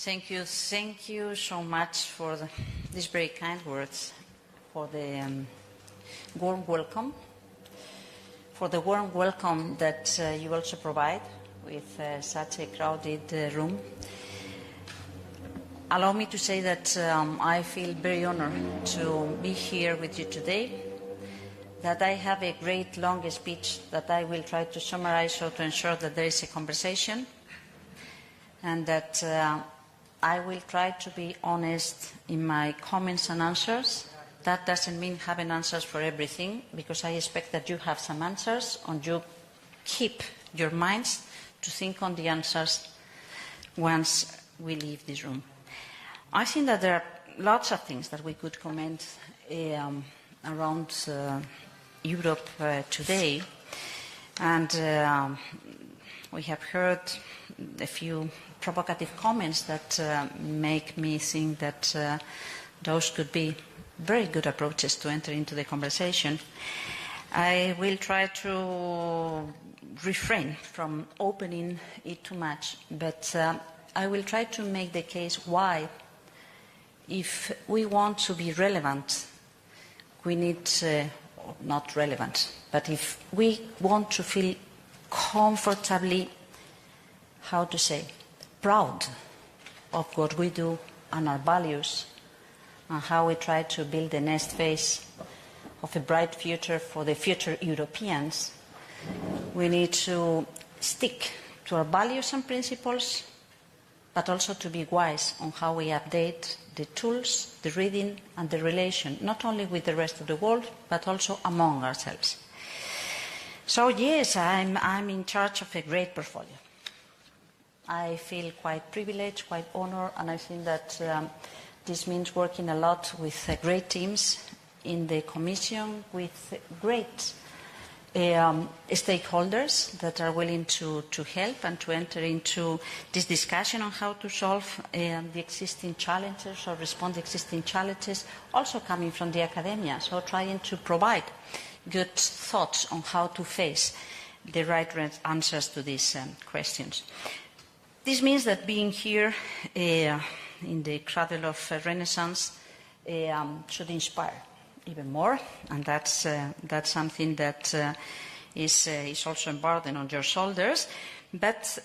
Thank you so much for these very kind words, for the warm welcome, that you also provide with such a crowded room. Allow me to say that I feel very honored to be here with you today, that I have a great long speech that I will try to summarize so to ensure that there is a conversation, and that I will try to be honest in my comments and answers. That doesn't mean having answers for everything, because I expect that you have some answers, and you keep your minds to think on the answers once we leave this room. I think that there are lots of things that we could comment around Europe today, and we have heard a few provocative comments that make me think that those could be very good approaches to enter into the conversation. I will try to refrain from opening it too much, but I will try to make the case why, if we want to be relevant, we need, not relevant, but if we want to feel comfortably, how to say, proud of what we do and our values and how we try to build the next phase of a bright future for the future Europeans, we need to stick to our values and principles, but also to be wise on how we update the tools, the reading and the relation, not only with the rest of the world, but also among ourselves. So yes, I'm in charge of a great portfolio. I feel quite privileged, quite honored, and I think that this means working a lot with great teams in the Commission, with great stakeholders that are willing to help and to enter into this discussion on how to solve the existing challenges or respond to existing challenges, also coming from the academia, so trying to provide good thoughts on how to face the right answers to these questions. This means that being here in the cradle of Renaissance should inspire even more, and that's something that is also a burden on your shoulders. But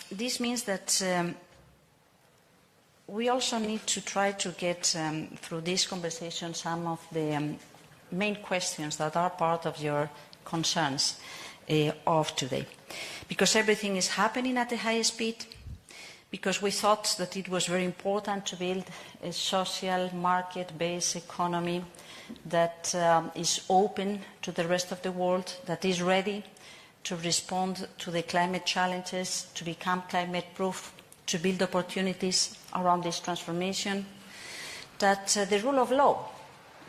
this means that we also need to try to get through this conversation some of the main questions that are part of your concerns of today. Because everything is happening at a high speed, because we thought that it was very important to build a social market-based economy that is open to the rest of the world, that is ready to respond to the climate challenges, to become climate-proof, to build opportunities around this transformation, that the rule of law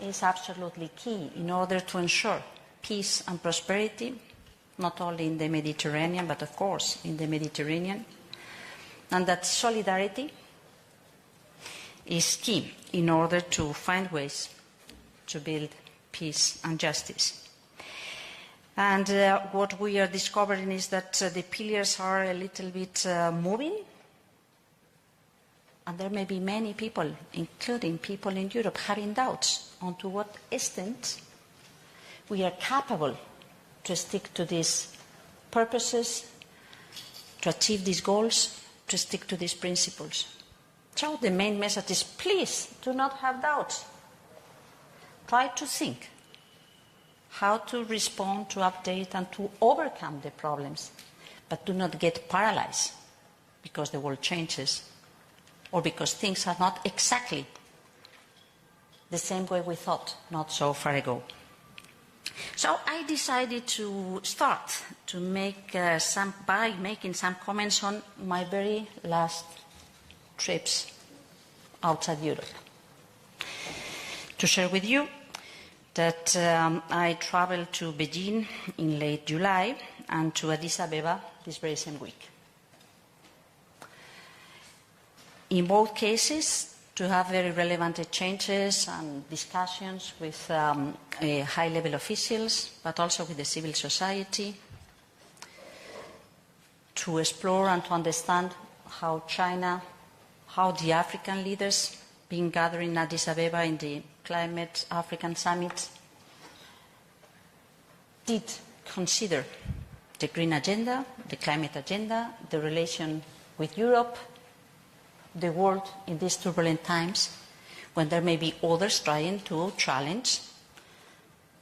is absolutely key in order to ensure peace and prosperity, not only in the Mediterranean, but of course in the Mediterranean, and that solidarity is key in order to find ways to build peace and justice. And what we are discovering is that the pillars are a little bit moving, and there may be many people, including people in Europe, having doubts on to what extent we are capable to stick to these purposes, to achieve these goals, to stick to these principles. So the main message is, please do not have doubts. Try to think how to respond, to update and to overcome the problems, but do not get paralyzed because the world changes or because things are not exactly the same way we thought not so far ago. So I decided to start to make by making some comments on my very last trips outside Europe. To share with you that I traveled to Beijing in late July and to Addis Ababa this very same week. In both cases, to have very relevant exchanges and discussions with high-level officials, but also with the civil society, to explore and to understand how China how the African leaders being gathered in Addis Abeba in the Climate African Summit did consider the green agenda, the climate agenda, the relation with Europe, the world in these turbulent times, when there may be others trying to challenge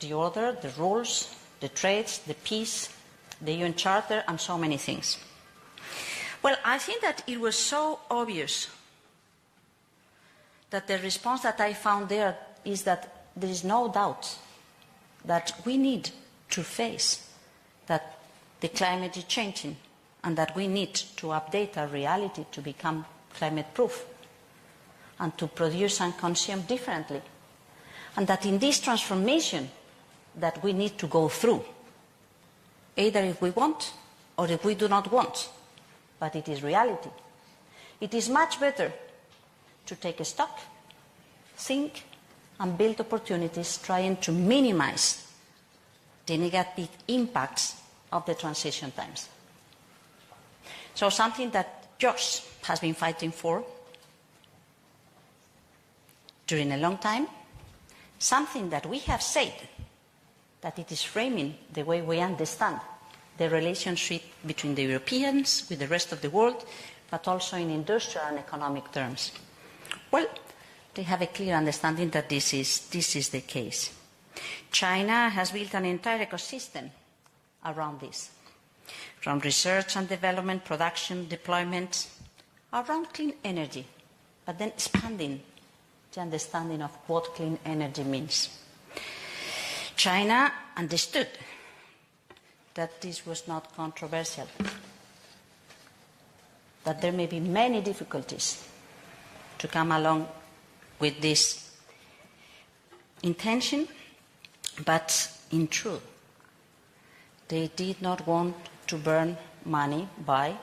the order, the rules, the trades, the peace, the UN Charter, and so many things. Well, I think that it was so obvious that the response that I found there is that there is no doubt that we need to face that the climate is changing and that we need to update our reality to become climate-proof and to produce and consume differently. And that in this transformation that we need to go through, either if we want or if we do not want, but it is reality. It is much better to take a stock, think, and build opportunities trying to minimize the negative impacts of the transition times. So something that George has been fighting for during a long time, something that we have said that it is framing the way we understand the relationship between the Europeans with the rest of the world, but also in industrial and economic terms. Well, they have a clear understanding that this is the case. China has built an entire ecosystem around this, from research and development, production, deployment, around clean energy, but then expanding the understanding of what clean energy means. China understood that this was not controversial, that there may be many difficulties to come along with this intention, but in truth, they did not want to burn money by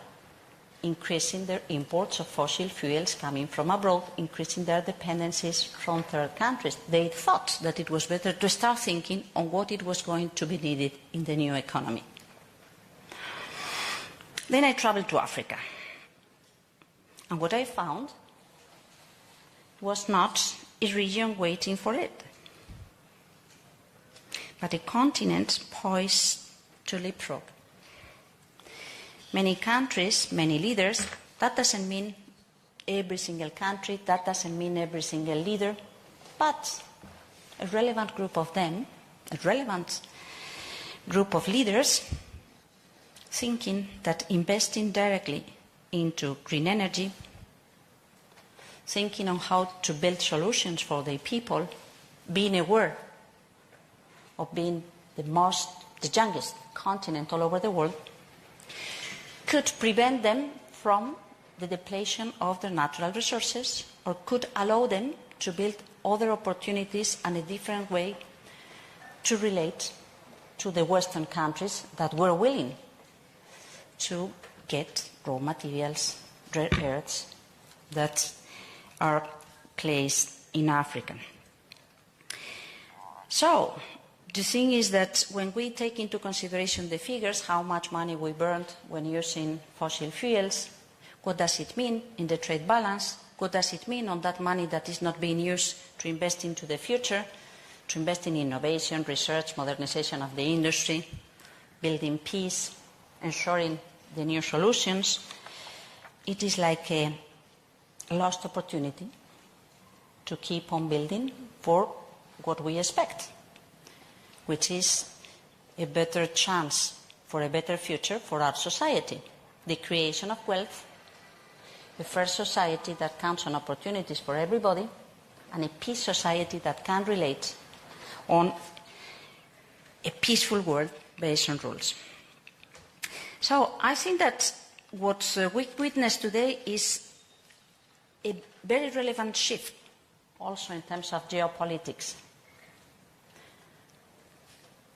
increasing their imports of fossil fuels coming from abroad, increasing their dependencies from third countries. They thought that it was better to start thinking on what it was going to be needed in the new economy. Then I traveled to Africa. And what I found was not a region waiting for it, but a continent poised to leapfrog. Many countries, many leaders, that doesn't mean every single country, that doesn't mean every single leader, but a relevant group of them, a relevant group of leaders thinking that investing directly into green energy, thinking on how to build solutions for their people, being aware of being the youngest continent all over the world, could prevent them from the depletion of their natural resources, or could allow them to build other opportunities and a different way to relate to the Western countries that were willing to get raw materials, rare earths that are placed in Africa. So, the thing is that when we take into consideration the figures, how much money we burned when using fossil fuels, what does it mean in the trade balance? What does it mean on that money that is not being used to invest into the future, to invest in innovation, research, modernization of the industry, building peace, ensuring the new solutions? It is like a lost opportunity to keep on building for what we expect, which is a better chance for a better future for our society, the creation of wealth, a fair society that counts on opportunities for everybody, and a peace society that can relate on a peaceful world based on rules. So I think that what we witness today is a very relevant shift also in terms of geopolitics.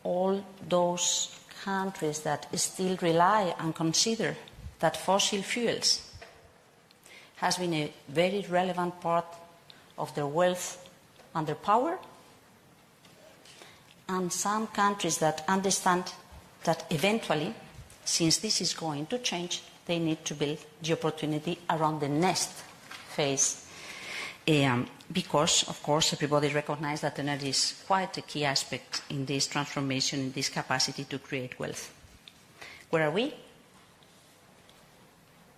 All those countries that still rely and consider that fossil fuels has been a very relevant part of their wealth and their power, and some countries that understand that eventually, since this is going to change, they need to build the opportunity around the next phase, because, of course, everybody recognizes that energy is quite a key aspect in this transformation, in this capacity to create wealth. Where are we?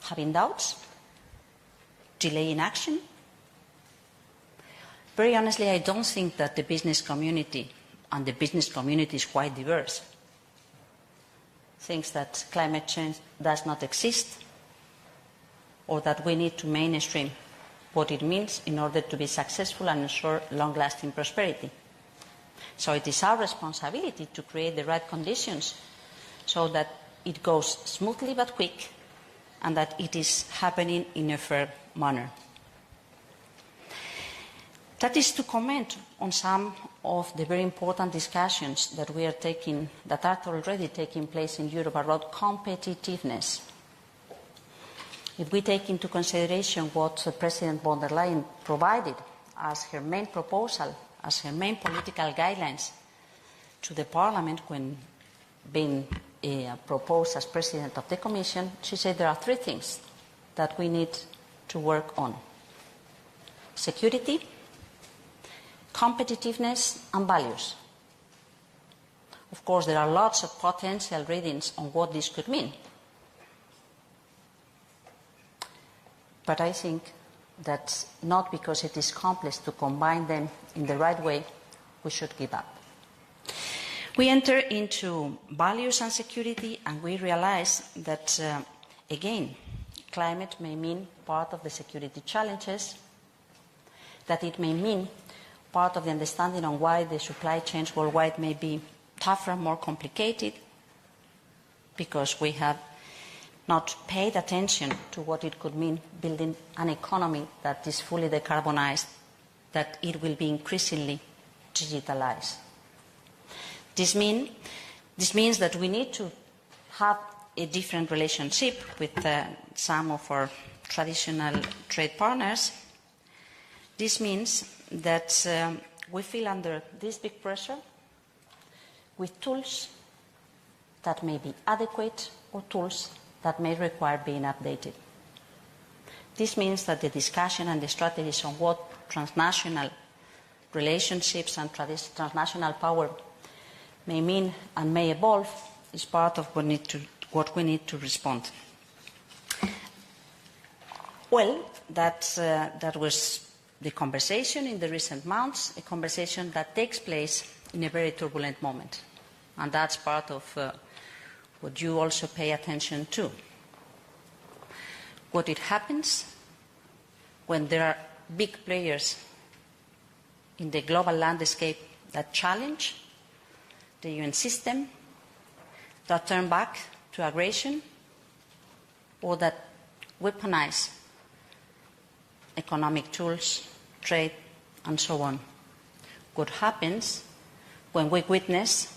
Having doubts? Delaying action? Very honestly, I don't think that the business community, and the business community is quite diverse, thinks that climate change does not exist, or that we need to mainstream what it means in order to be successful and ensure long-lasting prosperity. So it is our responsibility to create the right conditions so that it goes smoothly but quick, and that it is happening in a fair manner. That is to comment on some of the very important discussions that we are taking, that are already taking place in Europe about competitiveness. If we take into consideration what President von der Leyen provided as her main proposal, as her main political guidelines to the Parliament when being proposed as President of the Commission, she said there are three things that we need to work on: security, competitiveness, and values. Of course, there are lots of potential readings on what this could mean. But I think that not because it is complex to combine them in the right way, we should give up. We enter into values and security, and we realize that, again, climate may mean part of the security challenges, that it may mean part of the understanding on why the supply chains worldwide may be tougher, more complicated, because we have not paid attention to what it could mean building an economy that is fully decarbonized, that it will be increasingly digitalized. This means that we need to have a different relationship with some of our traditional trade partners. This means that we feel under this big pressure with tools that may be adequate or tools that may require being updated. This means that the discussion and the strategies on what transnational relationships and transnational power may mean and may evolve is part of what we need to respond. Well, that was the conversation in the recent months, a conversation that takes place in a very turbulent moment. And that's part of what you also pay attention to. What it happens when there are big players in the global landscape that challenge the UN system, that turn back to aggression, or that weaponize economic tools, trade, and so on. What happens when we witness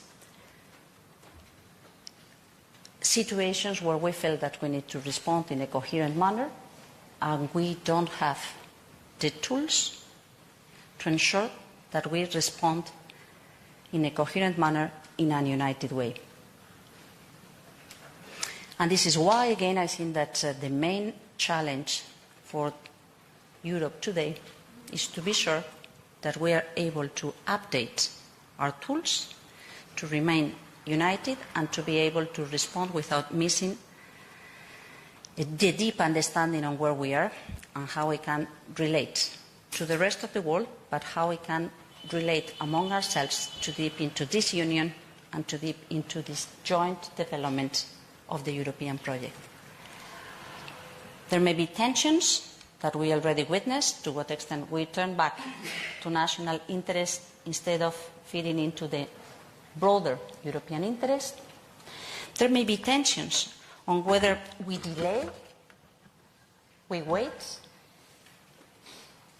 situations where we feel that we need to respond in a coherent manner, and we don't have the tools to ensure that we respond in a coherent manner in a united way. And this is why, again, I think that the main challenge for Europe today is to be sure that we are able to update our tools to remain united and to be able to respond without missing the deep understanding on where we are and how we can relate to the rest of the world, but how we can relate among ourselves to deep into this union and to deep into this joint development of the European project. There may be tensions that we already witnessed, to what extent we turn back to national interest instead of feeding into the broader European interest. There may be tensions on whether we delay, we wait,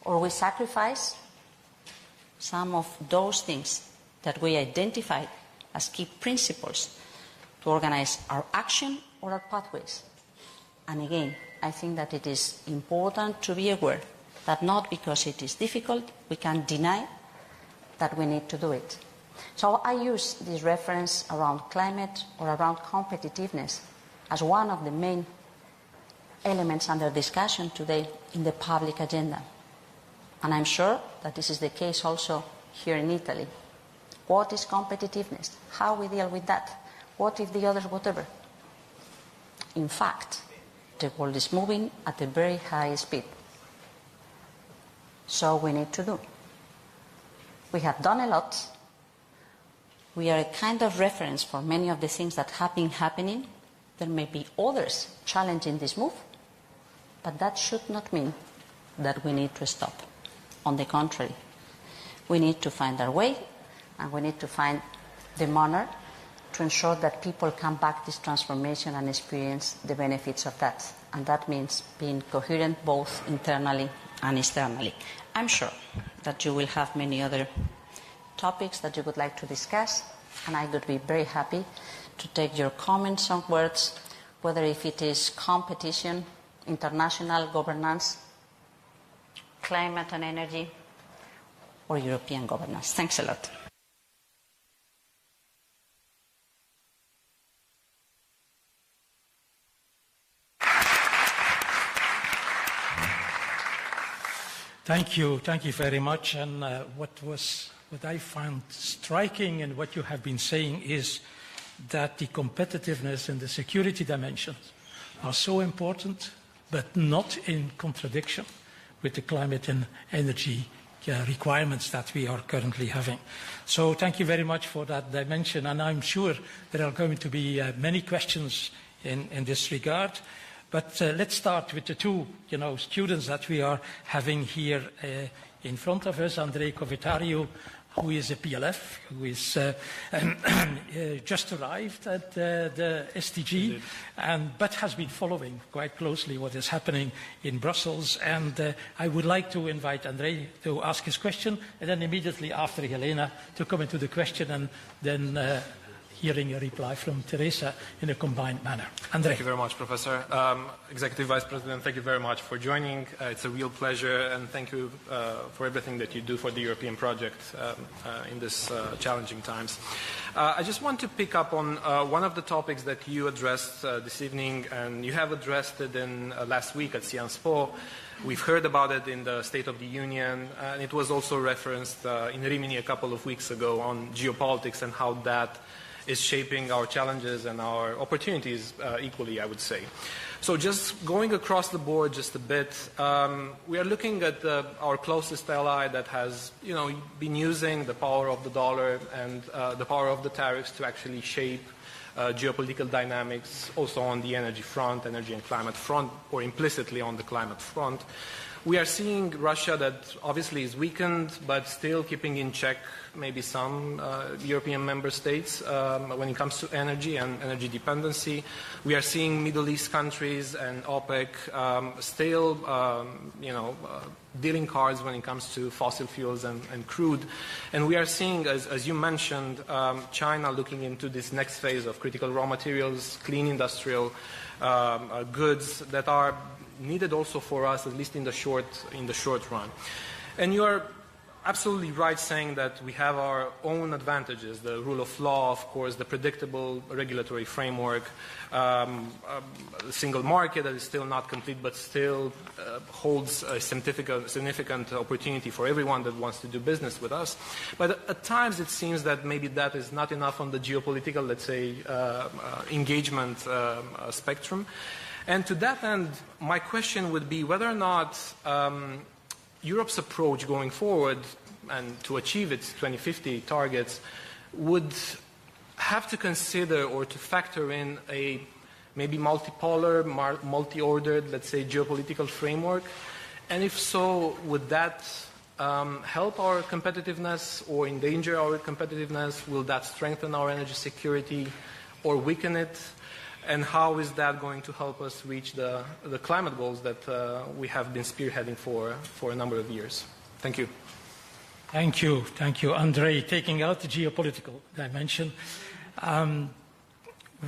or we sacrifice some of those things that we identified as key principles to organize our action or our pathways. And again, I think that it is important to be aware that not because it is difficult, we can deny that we need to do it. So I use this reference around climate or around competitiveness as one of the main elements under discussion today in the public agenda. And I'm sure that this is the case also here in Italy. What is competitiveness? How we deal with that? What if the others, whatever? In fact, the world is moving at a very high speed. So we need to do. We have done a lot. We are a kind of reference for many of the things that have been happening. There may be others challenging this move, but that should not mean that we need to stop. On the contrary, we need to find our way, and we need to find the manner to ensure that people come back this transformation and experience the benefits of that. And that means being coherent both internally and externally. I'm sure that you will have many other topics that you would like to discuss, and I would be very happy to take your comments on words, whether if it is competition, international governance, climate and energy, or European governance. Thanks a lot. Thank you very much. And what I found striking in what you have been saying is that the competitiveness and the security dimensions are so important, but not in contradiction with the climate and energy requirements that we are currently having. So thank you very much for that dimension, and I'm sure there are going to be many questions in this regard. But let's start with the two students that we are having here in front of us. Andrei Covetario, who is a PLF, who is just arrived at the SDG, but has been following quite closely what is happening in Brussels. And I would like to invite Andrei to ask his question, and then immediately after Helena to come into the question, and then hearing a reply from Teresa in a combined manner. Andrei. Thank you very much, Professor. Executive Vice President, thank you very much for joining. It's a real pleasure, and thank you for everything that you do for the European project in this challenging times. I just want to pick up on one of the topics that you addressed this evening, and you have addressed it in last week at Sciences Po. We've heard about it in the State of the Union, and it was also referenced in Rimini a couple of weeks ago on geopolitics and how that is shaping our challenges and our opportunities equally, I would say. So just going across the board just a bit, we are looking at our closest ally that has been using the power of the dollar and the power of the tariffs to actually shape geopolitical dynamics also on the energy front, energy and climate front, or implicitly on the climate front. We are seeing Russia that obviously is weakened, but still keeping in check maybe some European member states when it comes to energy and energy dependency. We are seeing Middle East countries and OPEC still, dealing cards when it comes to fossil fuels and crude. And we are seeing, as you mentioned, China looking into this next phase of critical raw materials, clean industrial goods that are needed also for us, at least in the short run. And you are absolutely right saying that we have our own advantages, the rule of law, of course, the predictable regulatory framework, the single market that is still not complete but still holds a significant opportunity for everyone that wants to do business with us. But at times it seems that maybe that is not enough on the geopolitical, let's say, engagement spectrum. And to that end, my question would be whether or not Europe's approach going forward and to achieve its 2050 targets would have to consider or to factor in a maybe multipolar, multi-ordered, let's say, geopolitical framework. And if so, would that help our competitiveness or endanger our competitiveness? Will that strengthen our energy security or weaken it? And how is that going to help us reach the climate goals that we have been spearheading for a number of years? Thank you. Thank you, Andrei. Taking out the geopolitical dimension,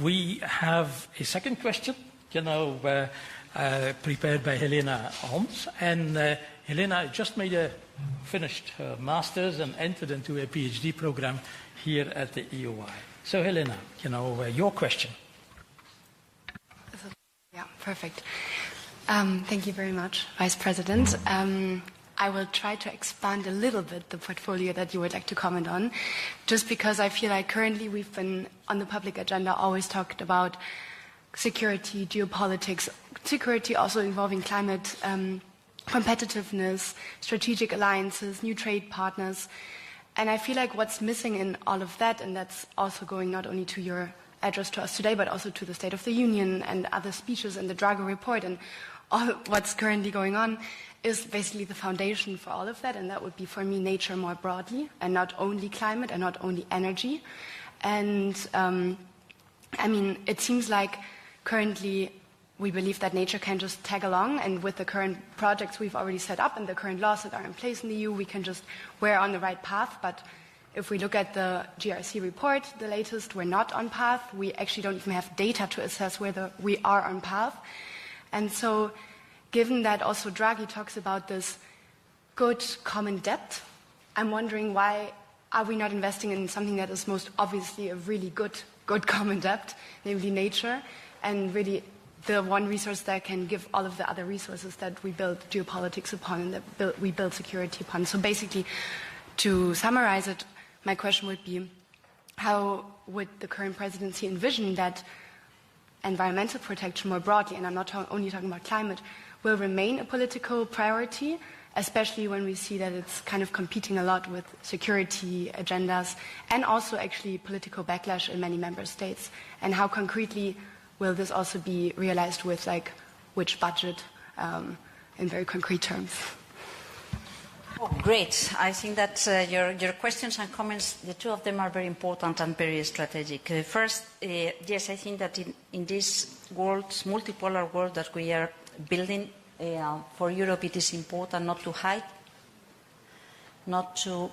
we have a second question, prepared by Helena Holmes. And Helena just finished her master's and entered into a PhD program here at the EUI. So Helena, your question. Yeah, perfect. Thank you very much, Vice President. I will try to expand a little bit the portfolio that you would like to comment on, just because I feel like currently we've been on the public agenda always talked about security, geopolitics, security also involving climate, competitiveness, strategic alliances, new trade partners. And I feel like what's missing in all of that, and that's also going not only to your address to us today, but also to the State of the Union and other speeches in the Drago report and all what's currently going on, is basically the foundation for all of that, and that would be, for me, nature more broadly, and not only climate and not only energy. And, I mean, it seems like currently we believe that nature can just tag along, and with the current projects we've already set up and the current laws that are in place in the EU, we're on the right path. But if we look at the GRC report, the latest, we're not on path. We actually don't even have data to assess whether we are on path. And so, given that also Draghi talks about this good common debt, I'm wondering why are we not investing in something that is most obviously a really good common debt, namely nature, and really the one resource that can give all of the other resources that we build geopolitics upon and that we build security upon. So basically, to summarize it, my question would be, how would the current presidency envision that environmental protection more broadly, and I'm not only talking about climate, will remain a political priority, especially when we see that it's kind of competing a lot with security agendas and also actually political backlash in many member states? And how concretely will this also be realized with, like, which budget in very concrete terms? Oh, great. I think that your questions and comments, the two of them are very important and very strategic. First, yes, I think that in this world, multipolar world that we are building, for Europe it is important not to hide, not to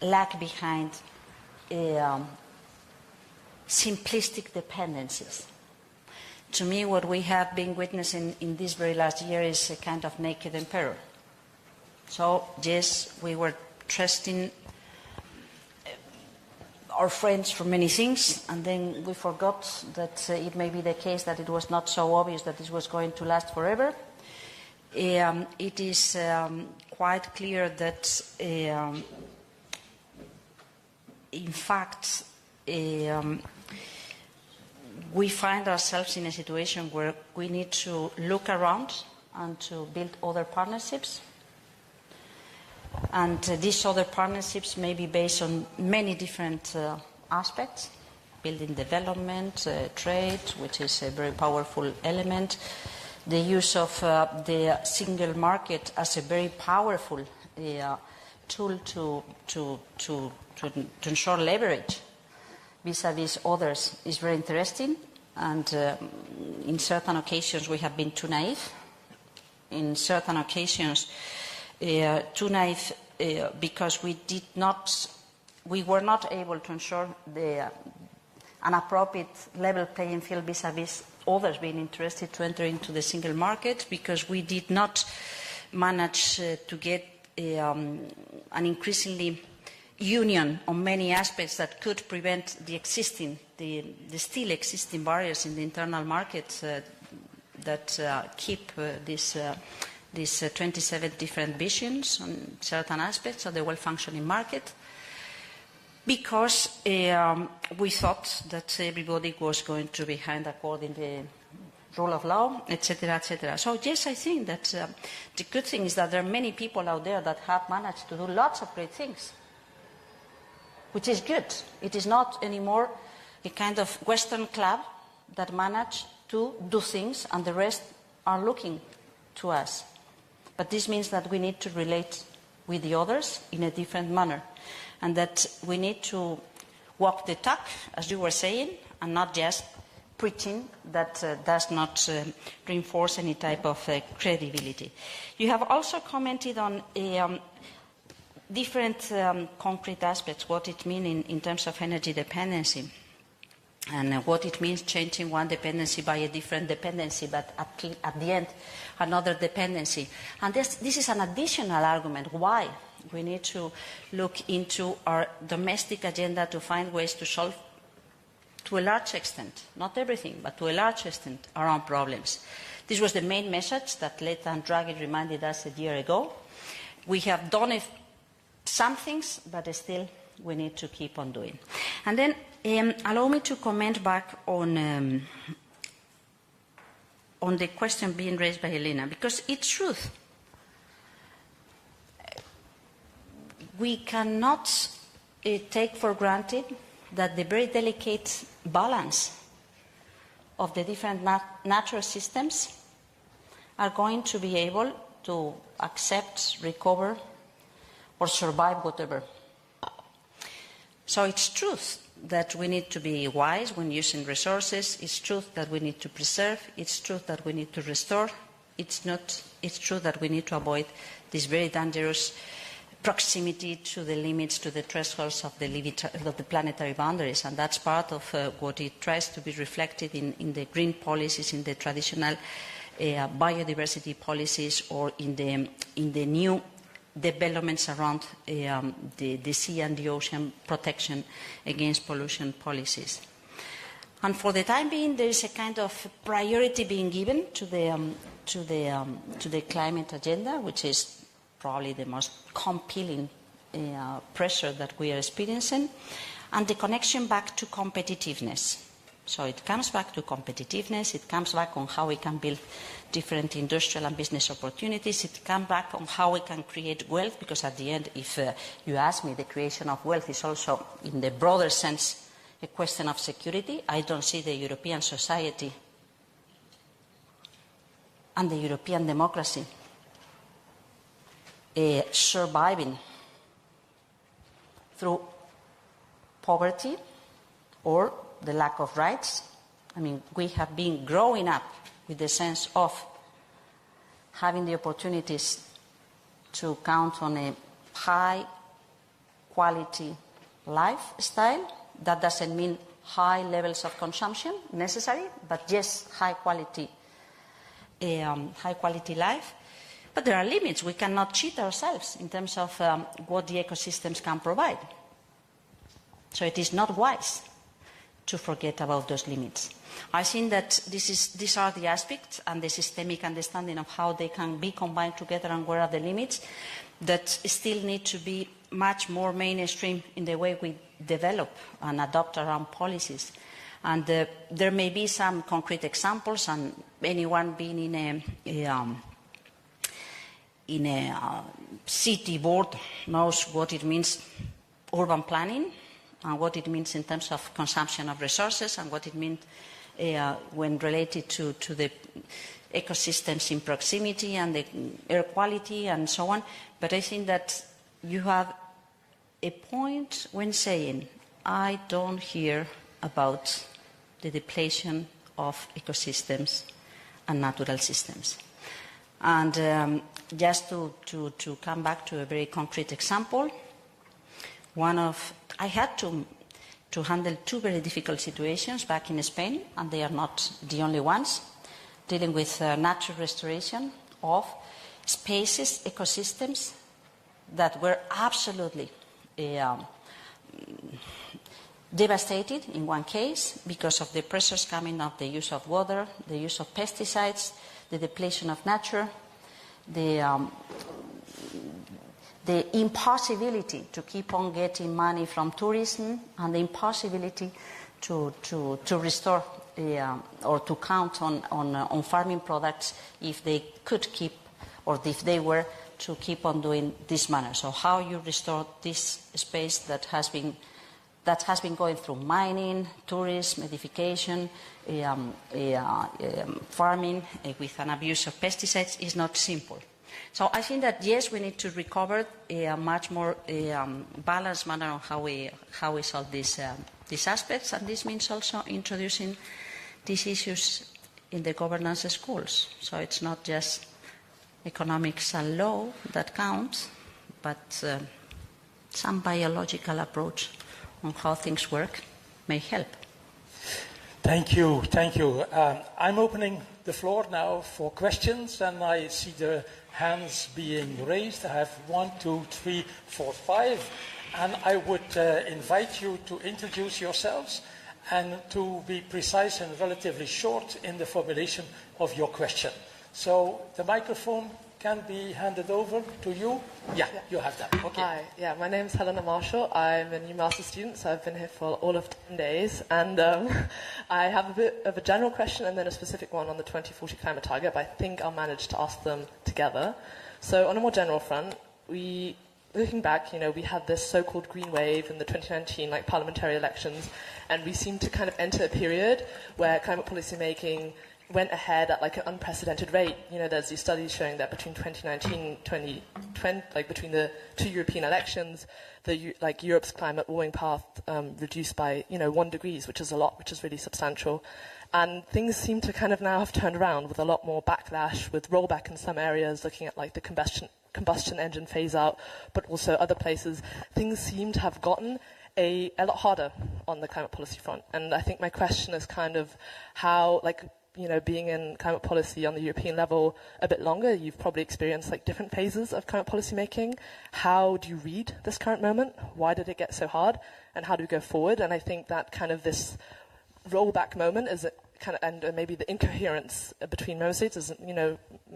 lag behind simplistic dependencies. To me, what we have been witnessing in this very last year is a kind of naked emperor. So, yes, we were trusting our friends for many things, and then we forgot that it may be the case that it was not so obvious that this was going to last forever. It is quite clear that, in fact, we find ourselves in a situation where we need to look around and to build other partnerships. And these other partnerships may be based on many different aspects: building development, trade, which is a very powerful element, the use of the single market as a very powerful tool to ensure leverage vis-à-vis others is very interesting. And in certain occasions we have been too naive. In certain occasions too naive because we were not able to ensure an appropriate level playing field vis-à-vis others being interested to enter into the single market, because we did not manage to get an increasingly union on many aspects that could prevent the still existing barriers in the internal market that keep these 27 different visions on certain aspects of the well-functioning market, because we thought that everybody was going to be behind according to the rule of law, etc., etc. So yes, I think that the good thing is that there are many people out there that have managed to do lots of great things, which is good. It is not anymore a kind of Western club that managed to do things and the rest are looking to us. But this means that we need to relate with the others in a different manner, and that we need to walk the talk, as you were saying, and not just preaching that does not reinforce any type of credibility. You have also commented on different concrete aspects, what it means in terms of energy dependency, and what it means changing one dependency by a different dependency, but at the end, another dependency. And this is an additional argument why we need to look into our domestic agenda to find ways to solve, to a large extent, not everything, but to a large extent, our own problems. This was the main message that Letta and Draghi reminded us a year ago. We have done some things, but still we need to keep on doing. And then allow me to comment back on the question being raised by Elena, because it's truth. We cannot take for granted that the very delicate balance of the different natural systems are going to be able to accept, recover, or survive whatever. So it's truth that we need to be wise when using resources. It's truth that we need to preserve. It's truth that we need to restore. It's true that we need to avoid this very dangerous proximity to the limits, to the thresholds of the planetary boundaries. And that's part of what it tries to be reflected in the green policies, in the traditional biodiversity policies, or in the new developments around the sea and the ocean protection against pollution policies. And for the time being, there is a kind of priority being given to the climate agenda, which is probably the most compelling pressure that we are experiencing, and the connection back to competitiveness. So it comes back to competitiveness, it comes back on how we can build different industrial and business opportunities, it comes back on how we can create wealth, because at the end, if you ask me, the creation of wealth is also, in the broader sense, a question of security. I don't see the European society and the European democracy surviving through poverty or the lack of rights. I mean, we have been growing up with the sense of having the opportunities to count on a high-quality lifestyle. That doesn't mean high levels of consumption necessary, but yes, high-quality life. But there are limits. We cannot cheat ourselves in terms of what the ecosystems can provide. So it is not wise to forget about those limits. I think that these are the aspects and the systemic understanding of how they can be combined together and where are the limits that still need to be much more mainstream in the way we develop and adopt around policies. And there may be some concrete examples, and anyone being in a city board knows what it means, urban planning, and what it means in terms of consumption of resources, and what it means when related to the ecosystems in proximity and the air quality and so on. But I think that you have a point when saying, I don't hear about the depletion of ecosystems and natural systems. And just to come back to a very concrete example, I had to handle two very difficult situations back in Spain, and they are not the only ones, dealing with natural restoration of spaces, ecosystems that were absolutely devastated in one case because of the pressures coming of the use of water, the use of pesticides, the depletion of nature, the impossibility to keep on getting money from tourism, and the impossibility to restore or to count on farming products if they could keep, or if they were to keep on doing this manner. So how you restore this space that has been going through mining, tourism, edification, farming with an abuse of pesticides is not simple. So I think that, yes, we need to recover a much more balanced manner on how we solve these aspects, and this means also introducing these issues in the governance schools. So it's not just economics and law that counts, but some biological approach on how things work may help. Thank you. I'm opening the floor now for questions, and I see the hands being raised. I have 1, 2, 3, 4, 5, and I would invite you to introduce yourselves and to be precise and relatively short in the formulation of your question. So the microphone can be handed over to you. Yeah, you have that. Okay. Hi, yeah, my name is Helena Marshall. I'm a new master's student, so I've been here for all of 10 days. And I have a bit of a general question and then a specific one on the 2040 climate target, but I think I'll manage to ask them together. So on a more general front, looking back, we had this so-called green wave in the 2019 parliamentary elections, and we seemed to kind of enter a period where climate policy making went ahead at an unprecedented rate. There's these studies showing that between 2019 and 2020, between the two European elections, Europe's climate warming path reduced by 1 degree, which is a lot, which is really substantial. And things seem to kind of now have turned around with a lot more backlash, with rollback in some areas, looking at the combustion engine phase out, but also other places. Things seem to have gotten a lot harder on the climate policy front. And I think my question is kind of how, being in climate policy on the European level a bit longer, you've probably experienced different phases of climate policy making. How do you read this current moment? Why did it get so hard? And how do we go forward? And I think that kind of this rollback moment is and maybe the incoherence between member states is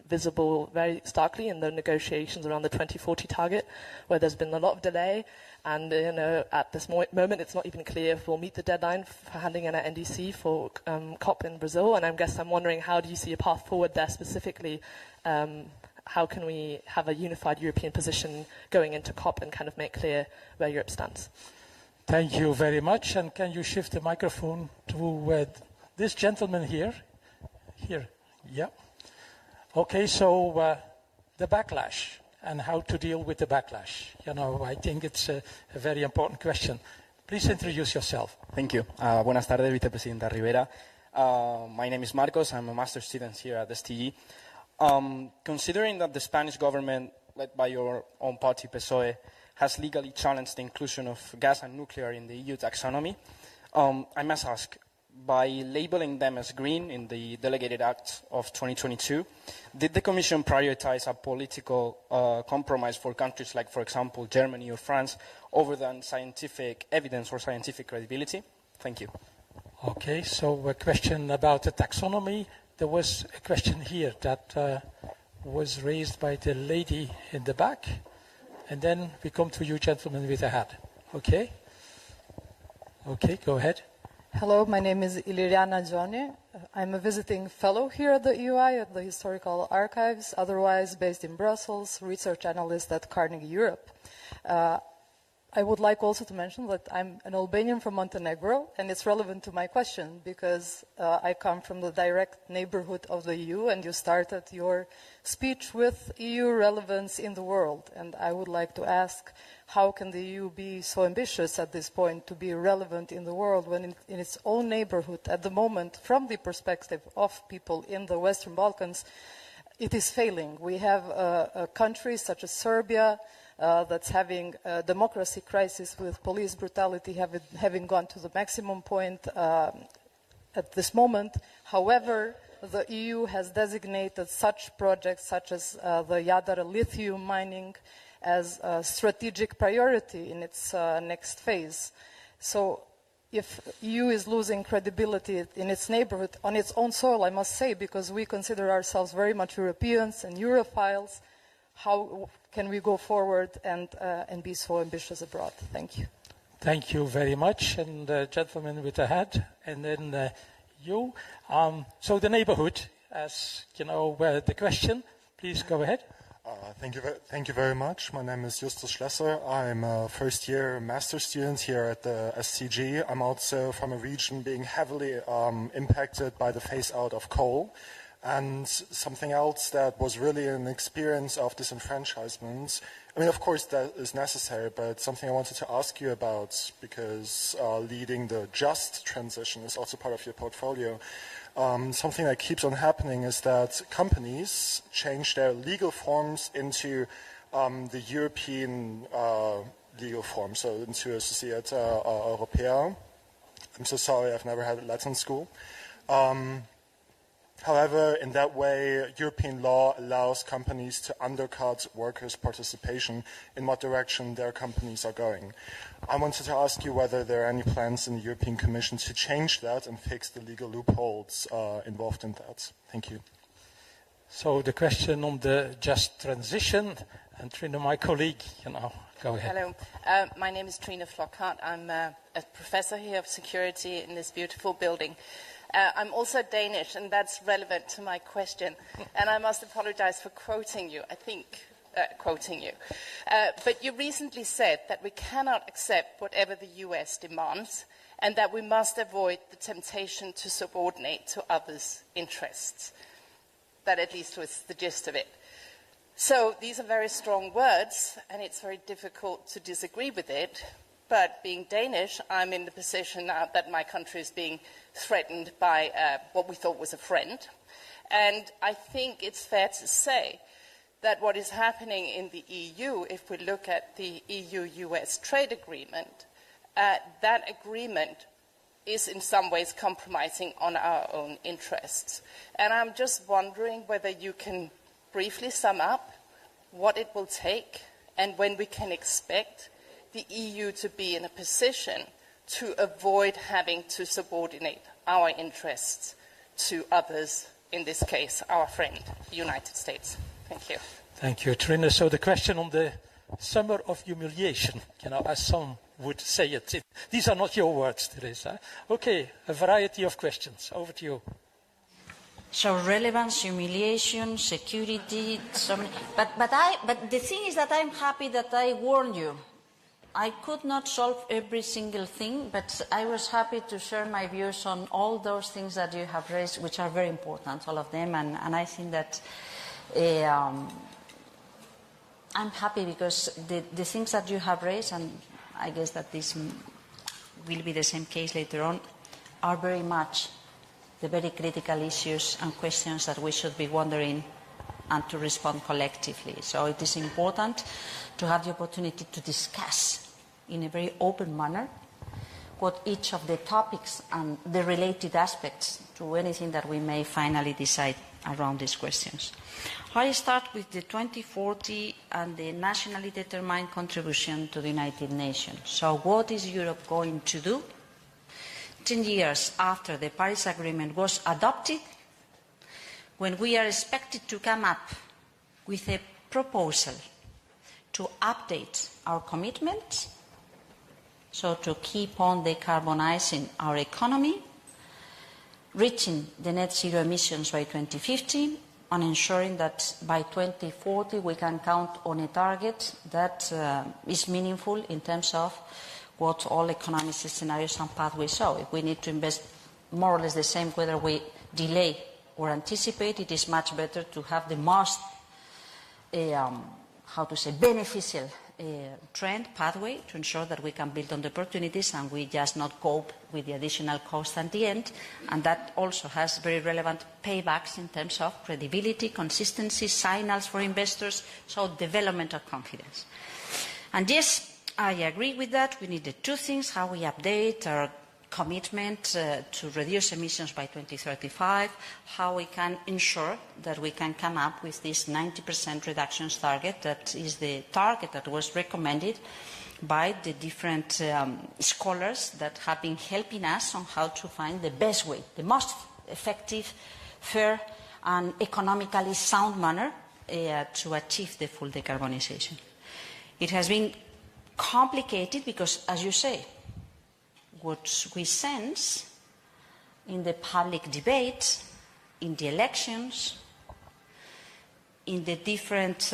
visible very starkly in the negotiations around the 2040 target, where there's been a lot of delay. And at this moment, it's not even clear if we'll meet the deadline for handing in our NDC for COP in Brazil. And I'm wondering, how do you see a path forward there specifically? How can we have a unified European position going into COP and kind of make clear where Europe stands? Thank you very much. And can you shift the microphone to this gentleman here? Here, yeah. Okay, so the backlash and how to deal with the backlash. I think it's a very important question. Please introduce yourself. Thank you. Buenas tardes, Vicepresidenta Ribera. My name is Marcos. I'm a master's student here at STG. Considering that the Spanish government, led by your own party, PSOE, has legally challenged the inclusion of gas and nuclear in the EU taxonomy, I must ask, by labeling them as green in the Delegated Act of 2022, did the Commission prioritize a political compromise for countries like, for example, Germany or France, over than scientific evidence or scientific credibility? Thank you. Okay, so a question about the taxonomy. There was a question here that was raised by the lady in the back, and then we come to you, gentlemen, with a hat. Okay? Okay, go ahead. Hello, my name is Iliriana Gioni. I'm a visiting fellow here at the EUI at the Historical Archives, otherwise based in Brussels, research analyst at Carnegie Europe. I would like also to mention that I'm an Albanian from Montenegro, and it's relevant to my question because I come from the direct neighborhood of the EU, and you started your speech with EU relevance in the world. And I would like to ask, how can the EU be so ambitious at this point to be relevant in the world when in its own neighborhood at the moment, from the perspective of people in the Western Balkans, it is failing? We have countries such as Serbia, that's having a democracy crisis with police brutality having gone to the maximum point at this moment. However, the EU has designated such projects such as the Jadar lithium mining as a strategic priority in its next phase. So if EU is losing credibility in its neighborhood, on its own soil, I must say, because we consider ourselves very much Europeans and Europhiles, how can we go forward and be so ambitious abroad? Thank you. Thank you very much. And gentleman with the hat, and then you. So the neighborhood, as you know, the question, please go ahead. Thank you very much. My name is Justus Schlesser. I'm a first-year master's student here at the SCG. I'm also from a region being heavily impacted by the phase-out of coal. And something else that was really an experience of disenfranchisement. I mean, of course, that is necessary, but something I wanted to ask you about, because leading the just transition is also part of your portfolio. Something that keeps on happening is that companies change their legal forms into the European legal form, so into a Societe Europea. I'm so sorry, I've never had Latin school. However, in that way, European law allows companies to undercut workers' participation in what direction their companies are going. I wanted to ask you whether there are any plans in the European Commission to change that and fix the legal loopholes involved in that. Thank you. So the question on the just transition, and Trina, my colleague, go ahead. Hello, my name is Trina Flockhart. I'm a professor here of security in this beautiful building. I'm also Danish, and that's relevant to my question. And I must apologize for quoting you, but you recently said that we cannot accept whatever the US demands, and that we must avoid the temptation to subordinate to others' interests. That at least was the gist of it. So these are very strong words, and it's very difficult to disagree with it. But being Danish, I'm in the position now that my country is being threatened by what we thought was a friend. And I think it's fair to say that what is happening in the EU, if we look at the EU-US trade agreement, that agreement is in some ways compromising on our own interests. And I'm just wondering whether you can briefly sum up what it will take and when we can expect the EU to be in a position to avoid having to subordinate our interests to others, in this case, our friend, the United States. Thank you. Thank you, Trina. So the question on the summer of humiliation, as some would say it. These are not your words, Teresa. Okay, a variety of questions. Over to you. So relevance, humiliation, security, but the thing is that I'm happy that I warned you. I could not solve every single thing, but I was happy to share my views on all those things that you have raised, which are very important, all of them, and I think that I'm happy because the things that you have raised, and I guess that this will be the same case later on, are very much the very critical issues and questions that we should be wondering and to respond collectively. So it is important to have the opportunity to discuss in a very open manner what each of the topics and the related aspects to anything that we may finally decide around these questions. I start with the 2040 and the nationally determined contribution to the United Nations. So what is Europe going to do 10 years after the Paris Agreement was adopted, when we are expected to come up with a proposal to update our commitments, so to keep on decarbonizing our economy, reaching the net zero emissions by 2050, and ensuring that by 2040 we can count on a target that is meaningful in terms of what all economic scenarios and pathways show. If we need to invest more or less the same whether we delay or anticipate, it is much better to have the most, beneficial trend, pathway, to ensure that we can build on the opportunities and we just not cope with the additional cost at the end. And that also has very relevant paybacks in terms of credibility, consistency, signals for investors, so development of confidence. And yes, I agree with that. We need the two things, how we update our commitment to reduce emissions by 2035, how we can ensure that we can come up with this 90% reductions target, that is the target that was recommended by the different scholars that have been helping us on how to find the best way, the most effective, fair and economically sound manner to achieve the full decarbonization. It has been complicated because, as you say, what we sense in the public debate, in the elections, in the different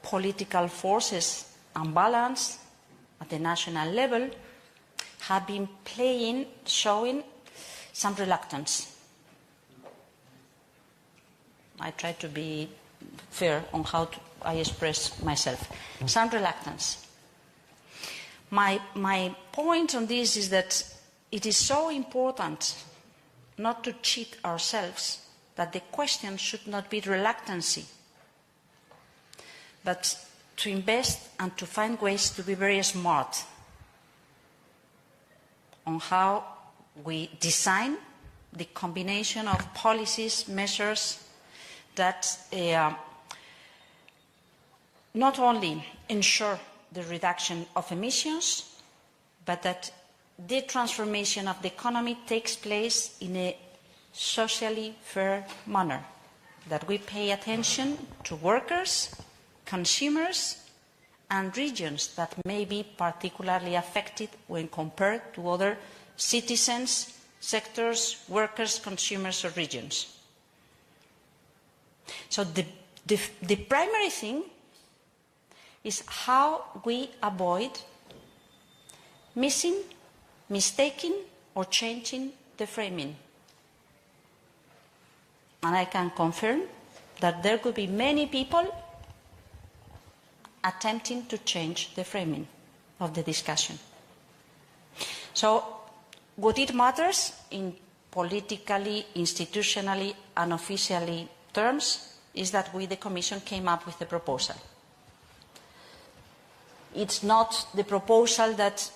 political forces and balance at the national level, have been showing some reluctance. I try to be fair on how I express myself. Some reluctance. My point on this is that it is so important not to cheat ourselves, that the question should not be reluctancy, but to invest and to find ways to be very smart on how we design the combination of policies, measures that not only ensure the reduction of emissions, but that the transformation of the economy takes place in a socially fair manner, that we pay attention to workers, consumers, and regions that may be particularly affected when compared to other citizens, sectors, workers, consumers, or regions. So the primary thing is how we avoid missing, mistaking, or changing the framing. And I can confirm that there could be many people attempting to change the framing of the discussion. So what it matters in politically, institutionally, and officially terms is that we, the Commission, came up with a proposal. It's not the proposal that,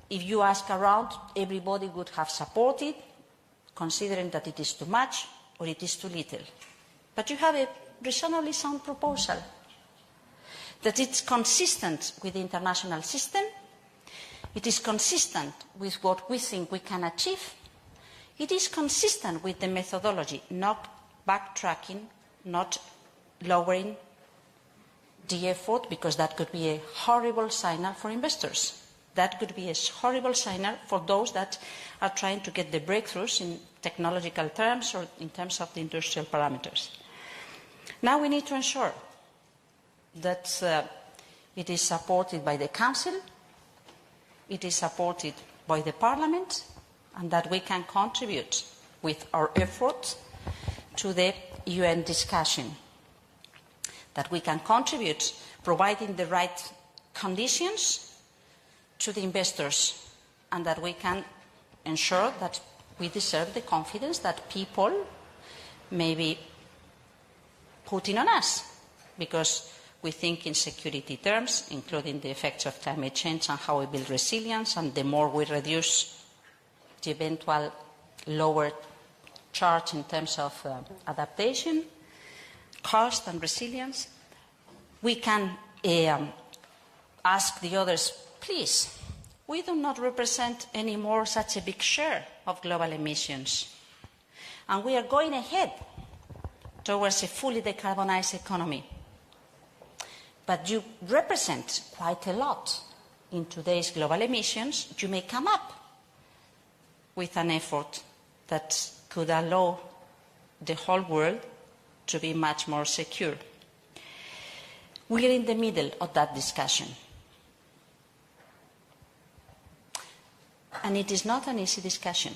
if you ask around, everybody would have supported, considering that it is too much or it is too little. But you have a reasonably sound proposal that it's consistent with the international system, it is consistent with what we think we can achieve, it is consistent with the methodology, not backtracking, not lowering the effort, because that could be a horrible signal for investors. That could be a horrible signal for those that are trying to get the breakthroughs in technological terms or in terms of the industrial parameters. Now we need to ensure that it is supported by the Council, it is supported by the Parliament, and that we can contribute with our efforts to the UN discussion. That we can contribute providing the right conditions to the investors, and that we can ensure that we deserve the confidence that people may be putting on us, because we think in security terms, including the effects of climate change and how we build resilience, and the more we reduce the eventual lower charge in terms of adaptation, cost and resilience, we can ask the others, please, we do not represent anymore such a big share of global emissions, and we are going ahead towards a fully decarbonized economy. But you represent quite a lot in today's global emissions. You may come up with an effort that could allow the whole world to be much more secure. We are in the middle of that discussion. And it is not an easy discussion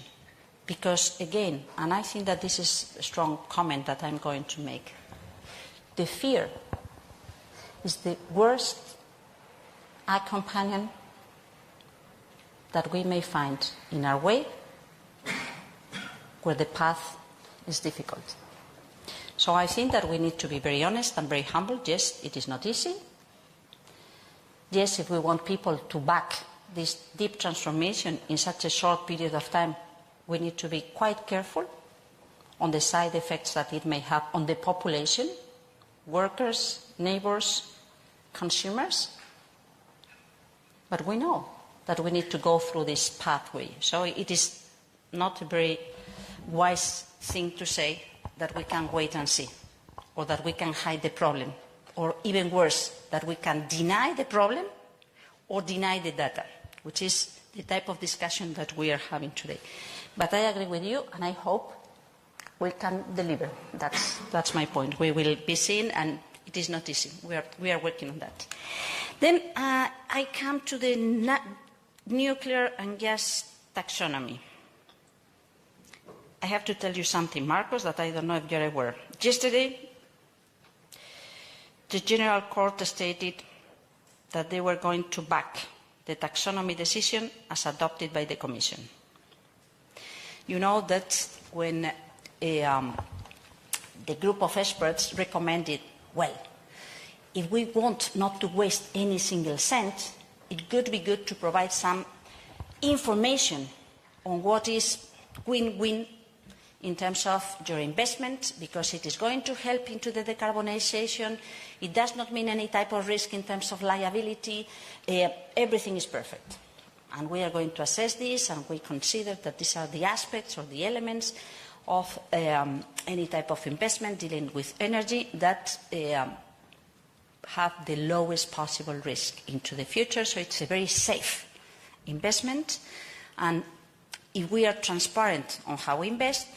because, again, and I think that this is a strong comment that I'm going to make, the fear is the worst companion that we may find in our way where the path is difficult. So I think that we need to be very honest and very humble. Yes, it is not easy. Yes, if we want people to back this deep transformation in such a short period of time, we need to be quite careful on the side effects that it may have on the population, workers, neighbours, consumers. But we know that we need to go through this pathway. So it is not a very wise thing to say that we can wait and see, or that we can hide the problem, or even worse, that we can deny the problem or deny the data, which is the type of discussion that we are having today. But I agree with you, and I hope we can deliver. That's my point. We will be seen, and it is not easy. We are working on that. Then I come to the nuclear and gas taxonomy. I have to tell you something, Marcos, that I don't know if you're aware. Yesterday, the General Court stated that they were going to back the taxonomy decision as adopted by the Commission. You know that when the group of experts recommended, well, if we want not to waste any single cent, it could be good to provide some information on what is win-win in terms of your investment, because it is going to help into the decarbonization. It does not mean any type of risk in terms of liability. Everything is perfect. And we are going to assess this, and we consider that these are the aspects or the elements of any type of investment dealing with energy that have the lowest possible risk into the future. So it's a very safe investment. And if we are transparent on how we invest,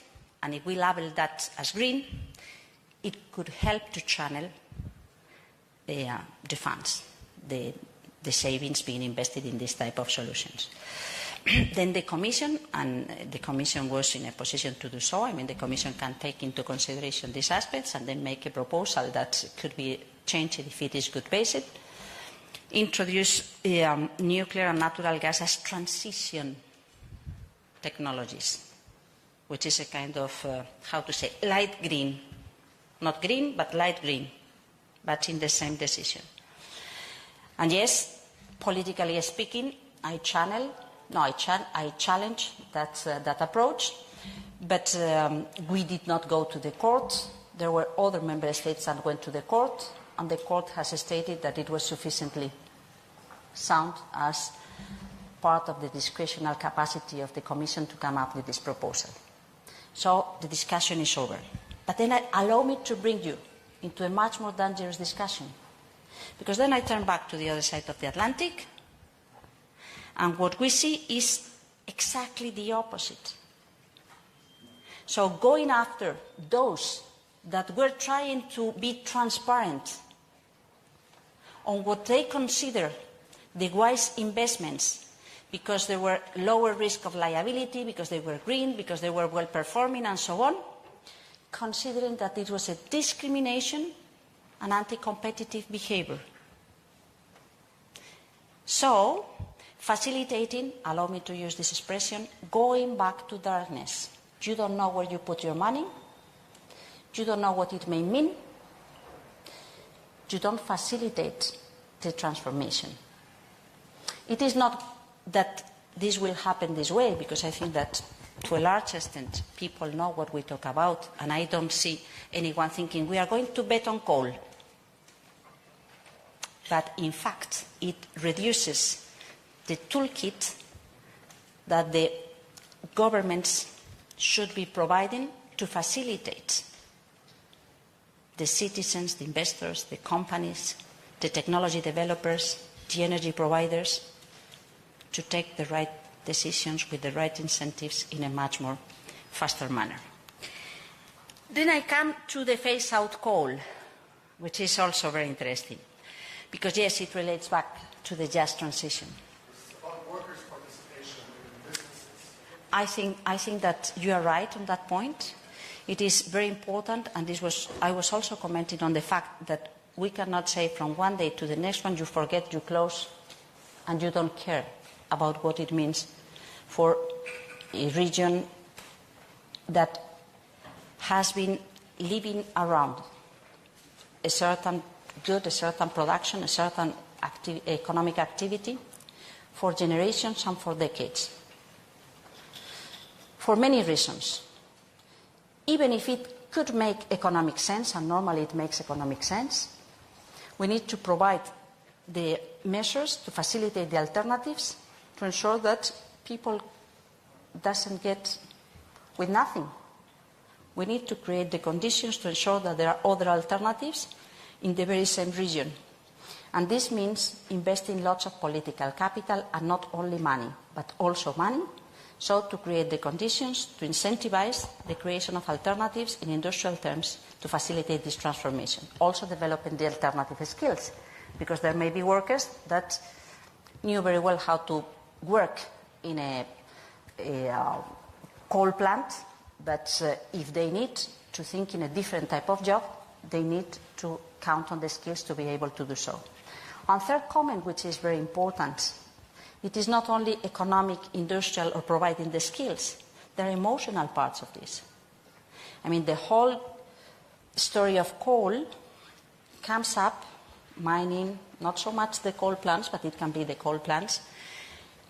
and if we label that as green, it could help to channel the funds, the savings being invested in this type of solutions. Then the Commission, and the Commission was in a position to do so. I mean, the Commission can take into consideration these aspects and then make a proposal that could be changed if it is good based. Introduce nuclear and natural gas as transition technologies, which is a kind of, light green. Not green, but light green, but in the same decision. And yes, politically speaking, I challenge that approach, but we did not go to the court. There were other member states that went to the court, and the court has stated that it was sufficiently sound as part of the discretionary capacity of the Commission to come up with this proposal. So the discussion is over. But then allow me to bring you into a much more dangerous discussion, because then I turn back to the other side of the Atlantic, and what we see is exactly the opposite. So going after those that were trying to be transparent on what they consider the wise investments, because they were lower risk of liability, because they were green, because they were well-performing, and so on, considering that it was a discrimination and anti-competitive behavior. So, facilitating, allow me to use this expression, going back to darkness. You don't know where you put your money. You don't know what it may mean. You don't facilitate the transformation. It is not that this will happen this way, because I think that to a large extent people know what we talk about, and I don't see anyone thinking we are going to bet on coal. But in fact, it reduces the toolkit that the governments should be providing to facilitate the citizens, the investors, the companies, the technology developers, the energy providers, to take the right decisions with the right incentives in a much more faster manner. Then I come to the phase-out coal, which is also very interesting, because yes, it relates back to the just transition. About workers' participation in businesses. I think that you are right on that point. It is very important, and I was also commenting on the fact that we cannot say from one day to the next one you forget, you close, and you don't care about what it means for a region that has been living around a certain good, a certain production, a certain economic activity for generations and for decades. For many reasons. Even if it could make economic sense, and normally it makes economic sense, we need to provide the measures to facilitate the alternatives to ensure that people doesn't get with nothing. We need to create the conditions to ensure that there are other alternatives in the very same region. And this means investing lots of political capital, and not only money, but also money, so to create the conditions to incentivize the creation of alternatives in industrial terms to facilitate this transformation. Also developing the alternative skills, because there may be workers that knew very well how to work in a coal plant, but if they need to think in a different type of job, they need to count on the skills to be able to do so. And third comment, which is very important, it is not only economic, industrial, or providing the skills. There are emotional parts of this. I mean, the whole story of coal comes up, mining, not so much the coal plants, but it can be the coal plants,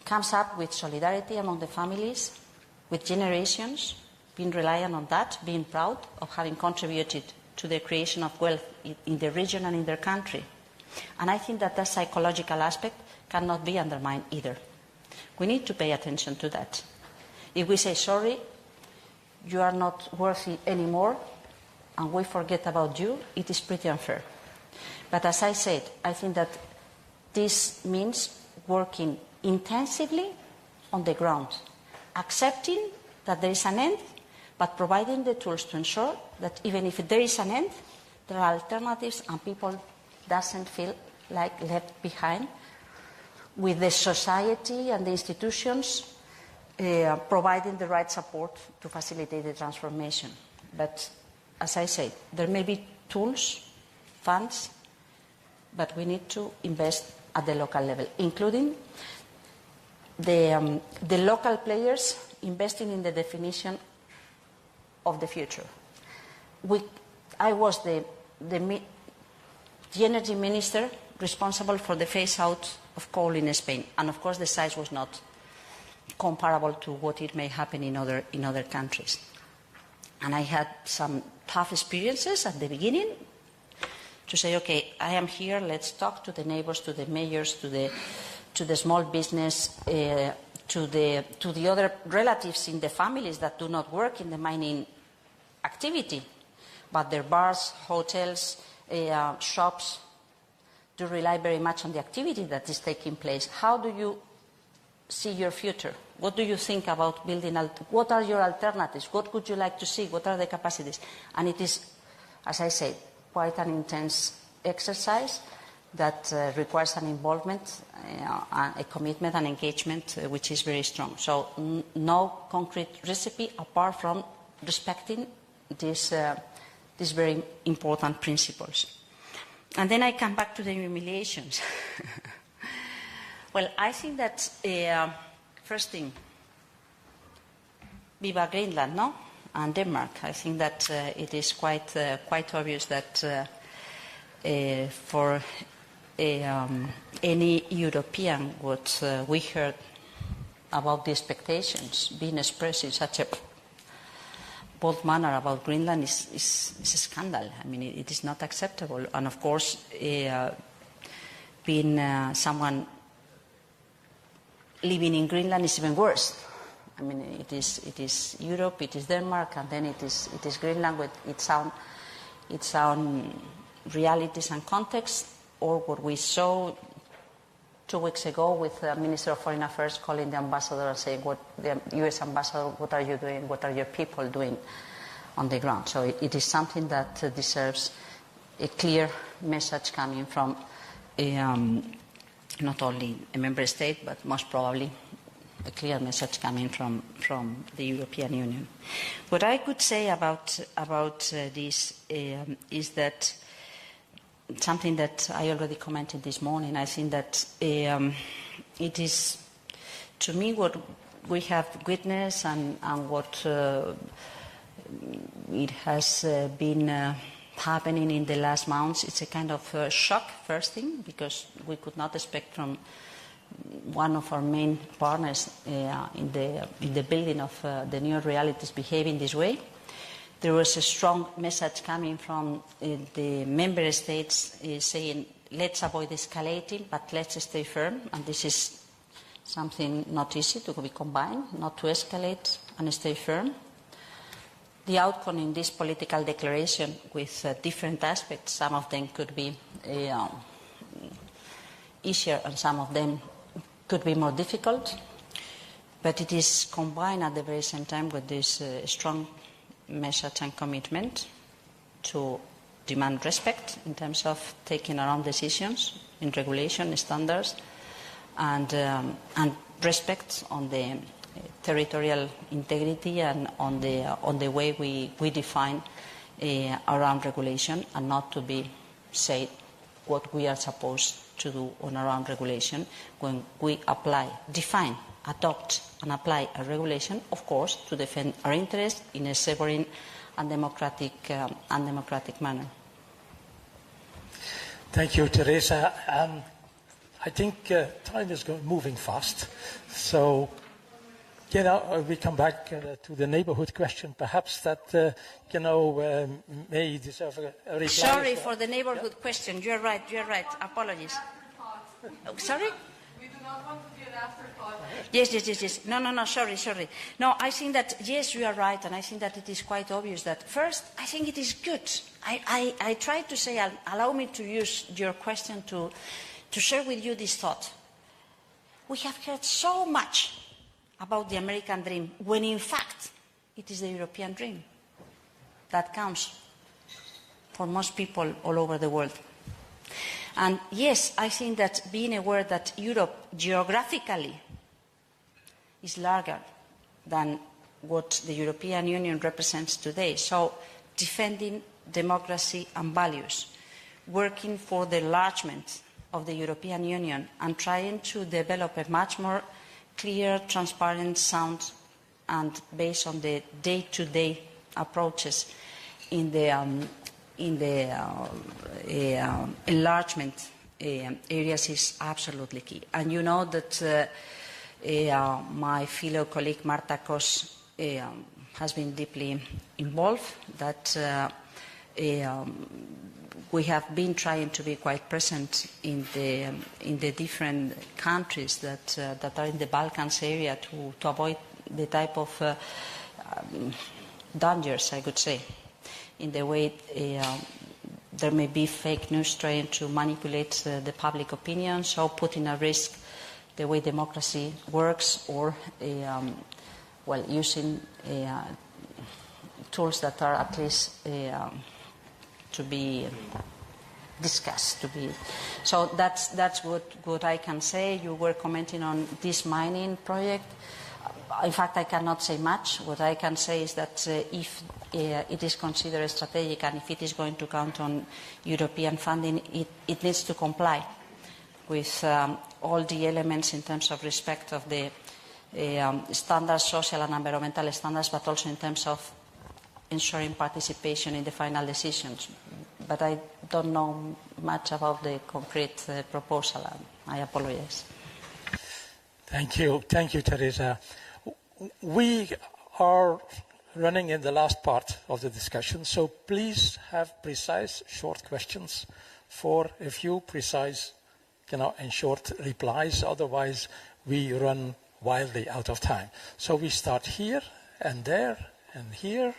comes up with solidarity among the families, with generations, being reliant on that, being proud of having contributed to the creation of wealth in the region and in their country. And I think that that psychological aspect cannot be undermined either. We need to pay attention to that. If we say, sorry, you are not worthy anymore, and we forget about you, it is pretty unfair. But as I said, I think that this means working intensively on the ground, accepting that there is an end, but providing the tools to ensure that even if there is an end, there are alternatives and people doesn't feel like left behind, with the society and the institutions providing the right support to facilitate the transformation. But as I say, there may be tools, funds, but we need to invest at the local level, including the local players investing in the definition of the future. I was the energy minister responsible for the phase-out of coal in Spain, and of course the size was not comparable to what it may happen in other countries. And I had some tough experiences at the beginning to say, okay, I am here, let's talk to the neighbors, to the mayors, to the small business, to the other relatives in the families that do not work in the mining activity, but their bars, hotels, shops do rely very much on the activity that is taking place. How do you see your future? What do you think about building? What are your alternatives? What would you like to see? What are the capacities? And it is, as I say, quite an intense exercise that requires an involvement, a commitment, and engagement which is very strong. So no concrete recipe apart from respecting these very important principles. And then I come back to the humiliations. Well, I think that first thing, Viva Greenland, no? And Denmark. I think that it is quite obvious that for any European, what we heard about the expectations being expressed in such a bold manner about Greenland is a scandal. I mean, it is not acceptable. And of course, being someone living in Greenland is even worse. I mean, it is Europe, it is Denmark, and then it is Greenland with its own realities and context, or what we saw 2 weeks ago with the Minister of Foreign Affairs calling the ambassador and saying, the US ambassador, what are you doing? What are your people doing on the ground? So it is something that deserves a clear message coming from not only a member state, but most probably a clear message coming from the European Union. What I could say about this is that something that I already commented this morning. I think that it is, to me, what we have witnessed and what it has been happening in the last months. It's a kind of shock, first thing, because we could not expect from one of our main partners in the building of the new realities behaving this way. There was a strong message coming from the member states saying, let's avoid escalating, but let's stay firm. And this is something not easy to be combined, not to escalate and stay firm. The outcome in this political declaration with different aspects, some of them could be easier and some of them could be more difficult, but it is combined at the very same time with this strong message and commitment to demand respect in terms of taking our own decisions in regulation standards and respect on the territorial integrity and on the way we define our own regulation, and not to be said what we are supposed to do on our own regulation when we define, adopt and apply a regulation, of course, to defend our interests in a sovereign and democratic manner. Thank you, Teresa. I think time is moving fast, so We come back to the neighborhood question. Perhaps that, may deserve a reply. Sorry for the neighborhood question. You're right. Apologies. Sorry? We do not want to be an afterthought. Yes. No, sorry. No, I think that, yes, you are right, and I think that it is quite obvious that, first, I think it is good. I try to say, allow me to use your question to share with you this thought. We have heard so much about the American dream, when in fact it is the European dream that counts for most people all over the world. And yes, I think that being aware that Europe geographically is larger than what the European Union represents today, so defending democracy and values, working for the enlargement of the European Union and trying to develop a much more clear, transparent, sound, and based on the day-to-day approaches in the enlargement areas is absolutely key. And you know that my fellow colleague Marta Kos has been deeply involved, that we have been trying to be quite present in the different countries that are in the Balkans area to avoid the type of dangers, I could say, in the way there may be fake news trying to manipulate the public opinion, so putting at risk the way democracy works, or using tools that are at least to be discussed. So that's what I can say. You were commenting on this mining project. In fact, I cannot say much. What I can say is that if it is considered strategic and if it is going to count on European funding, it needs to comply with all the elements in terms of respect of the standards, social and environmental standards, but also in terms of ensuring participation in the final decisions. But I don't know much about the concrete proposal. I apologize. Thank you, Teresa. We are running in the last part of the discussion, so please have precise, short questions for a few precise, and short replies. Otherwise, we run wildly out of time. So we start here and there and here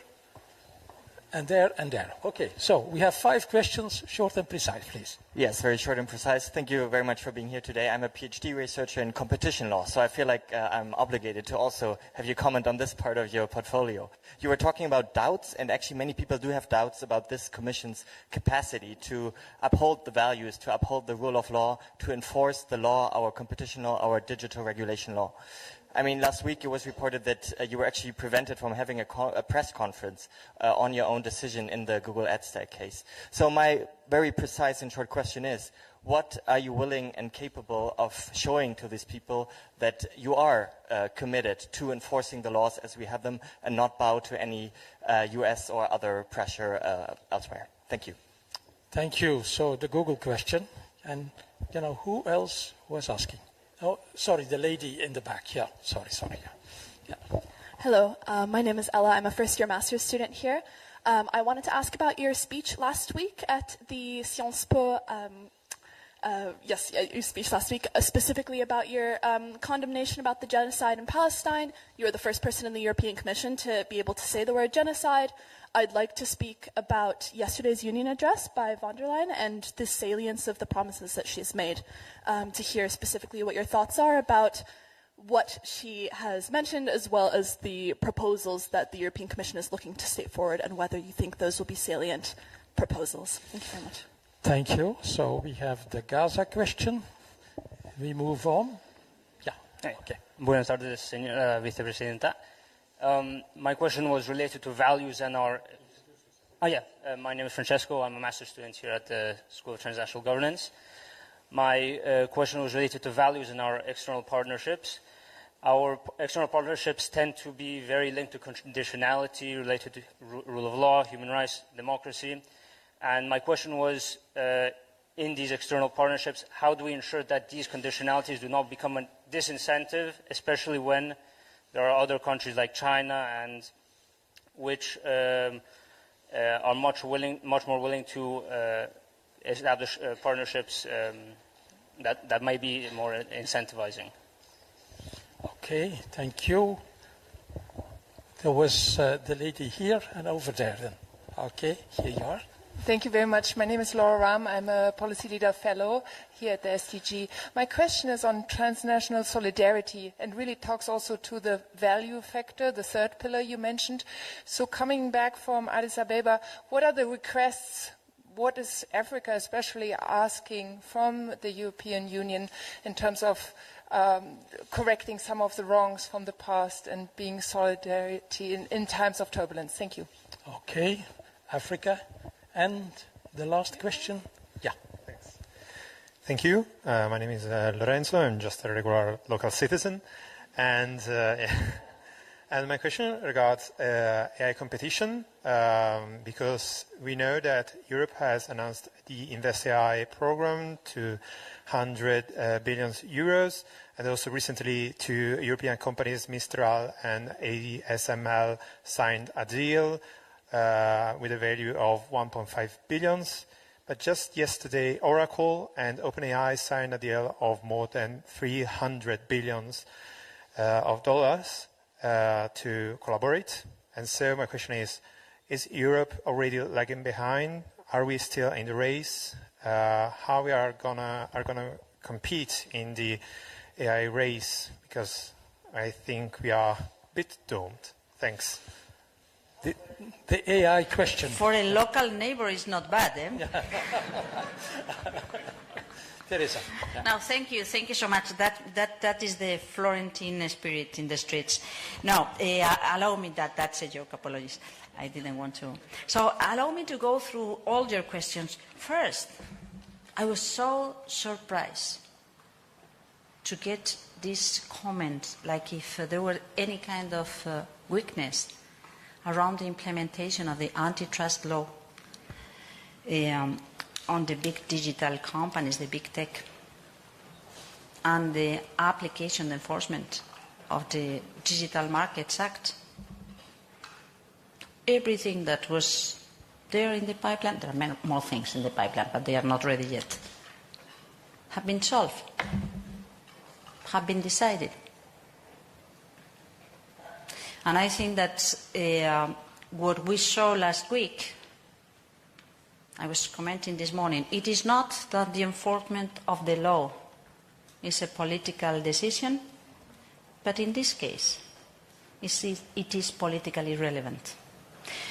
and there and there. Okay, so we have 5 questions, short and precise, please. Yes, very short and precise. Thank you very much for being here today. I'm a PhD researcher in competition law, so I feel like I'm obligated to also have you comment on this part of your portfolio. You were talking about doubts, and actually many people do have doubts about this Commission's capacity to uphold the values, to uphold the rule of law, to enforce the law, our competition law, our digital regulation law. I mean, last week it was reported that you were actually prevented from having a press conference on your own decision in the Google Ad Stack case. So my very precise and short question is, what are you willing and capable of showing to these people that you are committed to enforcing the laws as we have them and not bow to any US or other pressure elsewhere? Thank you. Thank you. So the Google question, and who else was asking? Oh, sorry, the lady in the back. Yeah, sorry. Yeah. Hello, my name is Ella. I'm a first-year master's student here. I wanted to ask about your speech last week at the Sciences Po. Your speech last week, specifically about your condemnation about the genocide in Palestine. You were the first person in the European Commission to be able to say the word genocide. I'd like to speak about yesterday's union address by von der Leyen and the salience of the promises that she's made, to hear specifically what your thoughts are about what she has mentioned, as well as the proposals that the European Commission is looking to state forward, and whether you think those will be salient proposals. Thank you very much. Thank you. So we have the Gaza question. We move on. Yeah. Okay. Buenas tardes, señora vicepresidenta. My question was related to values and our... my name is Francesco. I'm a master's student here at the School of Transnational Governance. My question was related to values in our external partnerships. Our external partnerships tend to be very linked to conditionality related to rule of law, human rights, democracy. And my question was, in these external partnerships, how do we ensure that these conditionalities do not become a disincentive, especially when there are other countries like China and which are much more willing to establish partnerships that might be more incentivizing. Okay, thank you. There was the lady here and over there then. Okay, here you are. Thank you very much. My name is Laura Ram. I'm a Policy Leader Fellow here at the SDG. My question is on transnational solidarity and really talks also to the value factor, the third pillar you mentioned. So coming back from Addis Ababa, what are the requests? What is Africa especially asking from the European Union in terms of correcting some of the wrongs from the past and being solidarity in times of turbulence? Thank you. Okay, Africa. And the last question? Yeah. Thanks. Thank you. My name is Lorenzo. I'm just a regular local citizen. And my question regards AI competition, because we know that Europe has announced the Invest AI program to 100 billion euros, and also recently two European companies, Mistral and ASML, signed a deal with a value of 1.5 billion. But just yesterday, Oracle and OpenAI signed a deal of more than 300 billion of dollars to collaborate. And so my question is Europe already lagging behind? Are we still in the race? How we are gonna compete in the AI race? Because I think we are a bit doomed. Thanks. The AI question. For a local neighbor is not bad, eh? Teresa. Yeah. No, thank you so much. That is the Florentine spirit in the streets. No, allow me that's a joke, apologies. I didn't want to. So allow me to go through all your questions. First, I was so surprised to get this comment, like if there were any kind of weakness around the implementation of the antitrust law on the big digital companies, the big tech, and the application enforcement of the Digital Markets Act. Everything that was there in the pipeline, there are more things in the pipeline, but they are not ready yet, have been solved, have been decided. And I think that what we saw last week, I was commenting this morning, it is not that the enforcement of the law is a political decision, but in this case, it is politically relevant.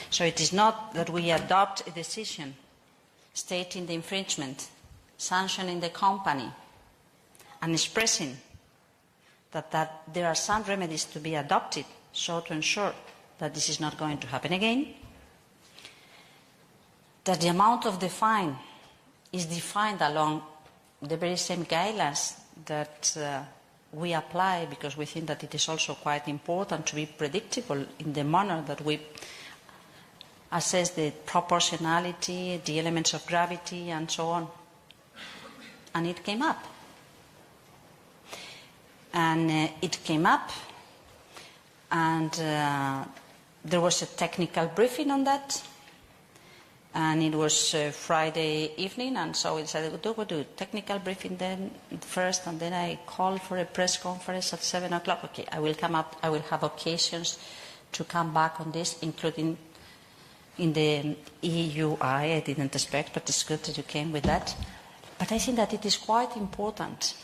So it is not that we adopt a decision stating the infringement, sanctioning the company, and expressing that there are some remedies to be adopted so to ensure that this is not going to happen again, that the amount of the fine is defined along the very same guidelines that we apply, because we think that it is also quite important to be predictable in the manner that we assess the proportionality, the elements of gravity, and so on. And it came up. And it came up, and there was a technical briefing on that, and it was Friday evening, and so we decided we'll do a technical briefing then first, and then I called for a press conference at 7 o'clock. Okay, I will come up, I will have occasions to come back on this, including in the EUI. I didn't expect, but it's good that you came with that. But I think that it is quite important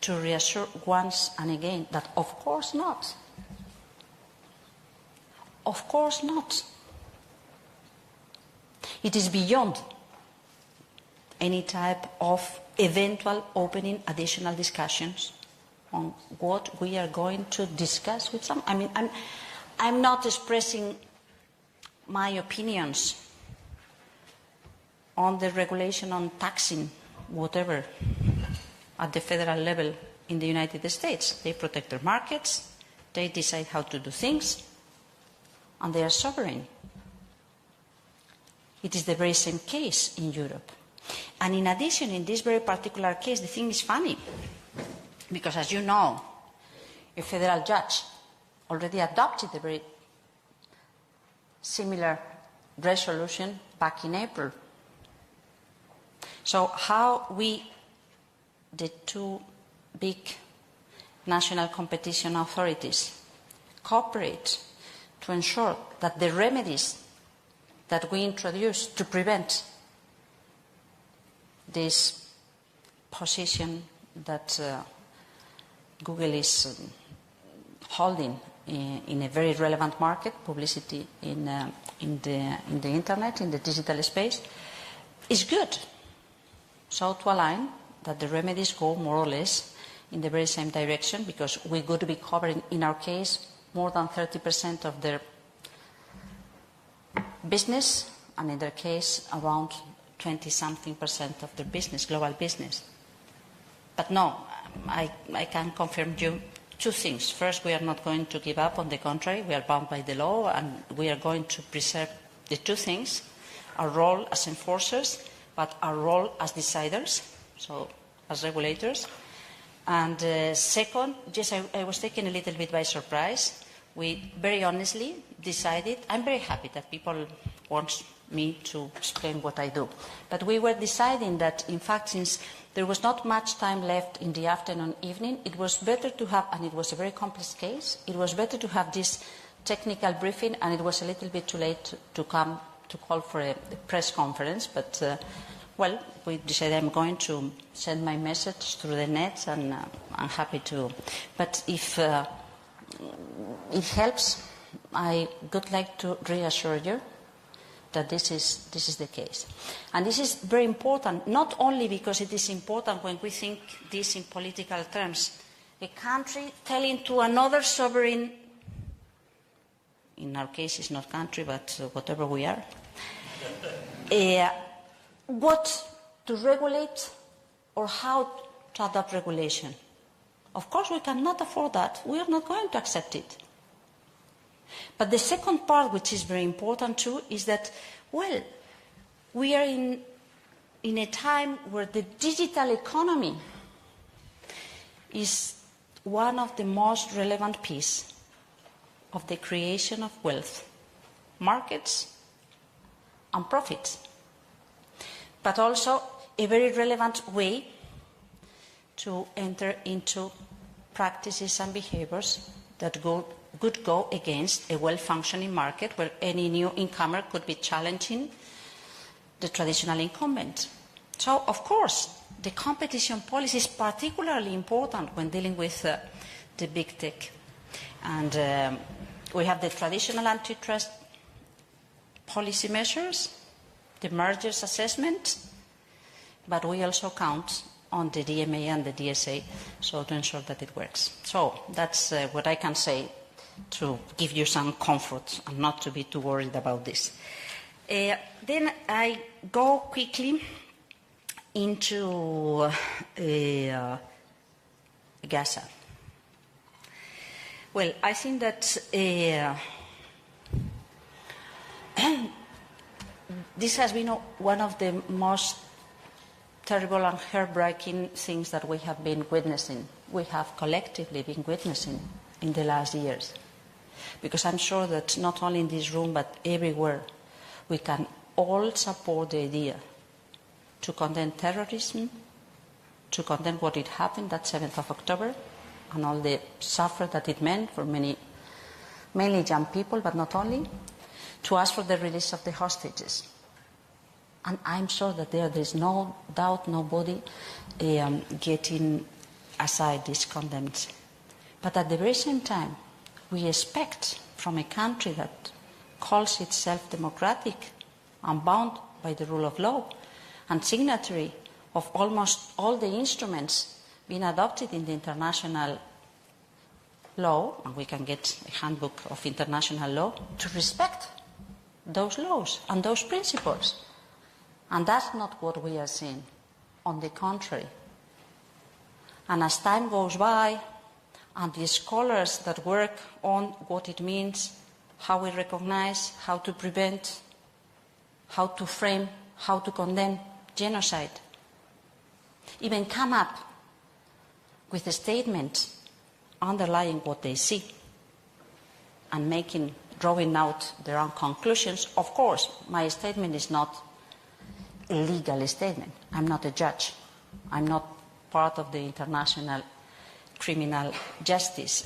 to reassure once and again that of course not. Of course not. It is beyond any type of eventual opening additional discussions on what we are going to discuss with some. I mean, I'm not expressing my opinions on the regulation on taxing, whatever, at the federal level in the United States. They protect their markets, they decide how to do things, and they are sovereign. It is the very same case in Europe. And in addition, in this very particular case, the thing is funny, because as you know, a federal judge already adopted a very similar resolution back in April. So how we, the two big national competition authorities, cooperate to ensure that the remedies that we introduce to prevent this position that Google is holding in a very relevant market, publicity in the internet, in the digital space, is good. So to align that the remedies go more or less in the very same direction, because we're going to be covering, in our case, more than 30% of their business, and in their case, around 20-something% of their business, global business. But no, I can confirm you two things. First, we are not going to give up. On the contrary, we are bound by the law, and we are going to preserve the two things, our role as enforcers, but our role as deciders, so as regulators. And second, yes, I was taken a little bit by surprise. We very honestly decided, I'm very happy that people want me to explain what I do, but we were deciding that, in fact, since there was not much time left in the afternoon, evening, it was better to have, and it was a very complex case, it was better to have this technical briefing, and it was a little bit too late to come to call for a press conference, but well, we decided I'm going to send my message through the net, and I'm happy to. But if it helps, I would like to reassure you that this is the case. And this is very important, not only because it is important when we think this in political terms, a country telling to another sovereign, in our case it's not country, but whatever we are, what to regulate or how to adopt regulation. Of course, we cannot afford that. We are not going to accept it. But the second part, which is very important too, is that, well, we are in a time where the digital economy is one of the most relevant pieces of the creation of wealth, markets and profits, but also a very relevant way to enter into practices and behaviors that would go against a well-functioning market where any new incomer could be challenging the traditional incumbent. So, of course, the competition policy is particularly important when dealing with the big tech. And we have the traditional antitrust policy measures, the mergers assessment, but we also count on the DMA and the DSA, so to ensure that it works. So that's what I can say to give you some comfort and not to be too worried about this. Then I go quickly into Gaza. Well, I think that this has been one of the most terrible and heartbreaking things that we have been witnessing. We have collectively been witnessing in the last years. Because I'm sure that not only in this room but everywhere we can all support the idea to condemn terrorism, to condemn what had happened that 7th of October and all the suffering that it meant for many, mainly young people, but not only, to ask for the release of the hostages. And I'm sure that there is no doubt, nobody getting aside these condemns. But at the very same time, we expect from a country that calls itself democratic and bound by the rule of law and signatory of almost all the instruments being adopted in the international law, and we can get a handbook of international law, to respect those laws and those principles. And that's not what we are seeing. On the contrary. And as time goes by, and the scholars that work on what it means, how we recognize, how to prevent, how to frame, how to condemn genocide, even come up with a statement underlying what they see. and drawing out their own conclusions. Of course, my statement is not a legal statement. I'm not a judge. I'm not part of the International Criminal Justice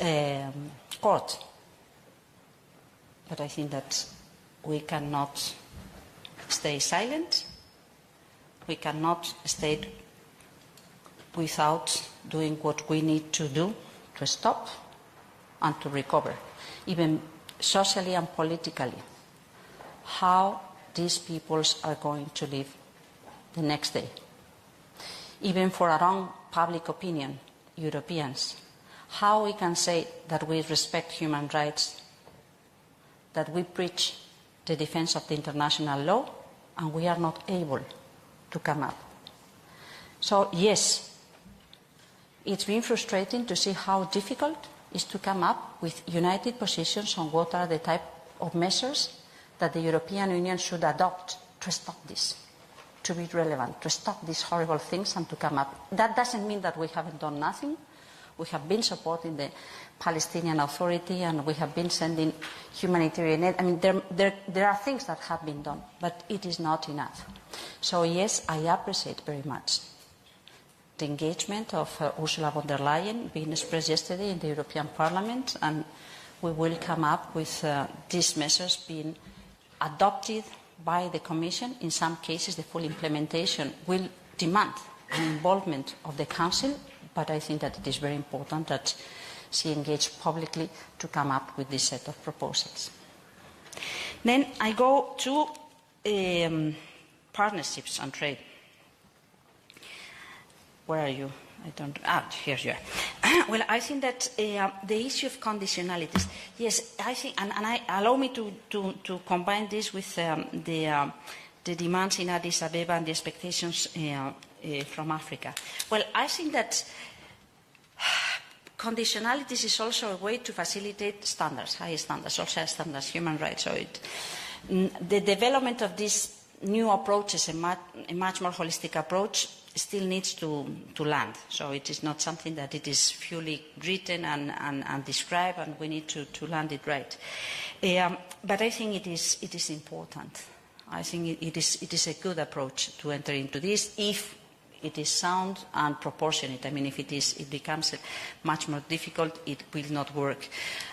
Court. But I think that we cannot stay silent. We cannot stay without doing what we need to do to stop and to recover, even socially and politically, how these peoples are going to live the next day. Even for our own public opinion, Europeans, how we can say that we respect human rights, that we preach the defense of the international law, and we are not able to come up. So yes, it's been frustrating to see how difficult it is to come up with united positions on what are the type of measures that the European Union should adopt to stop this, to be relevant, to stop these horrible things and to come up. That doesn't mean that we haven't done nothing. We have been supporting the Palestinian Authority and we have been sending humanitarian aid. I mean, there are things that have been done, but it is not enough. So yes, I appreciate very much the engagement of Ursula von der Leyen being expressed yesterday in the European Parliament, and we will come up with these measures being adopted by the Commission. In some cases, the full implementation will demand an involvement of the Council, but I think that it is very important that she engage publicly to come up with this set of proposals. Then I go to partnerships and trade. Where are you? I don't. Here you are. Well, I think that the issue of conditionalities. Yes, I think, and allow me to combine this with the demands in Addis Ababa and the expectations from Africa. Well, I think that conditionalities is also a way to facilitate standards, high standards, social standards, human rights. So the development of these new approaches, a much more holistic approach, still needs to land. So it is not something that it is fully written and described, and we need to land it right. But I think it is important. I think it is a good approach to enter into this if it is sound and proportionate. I mean, if it becomes much more difficult, it will not work.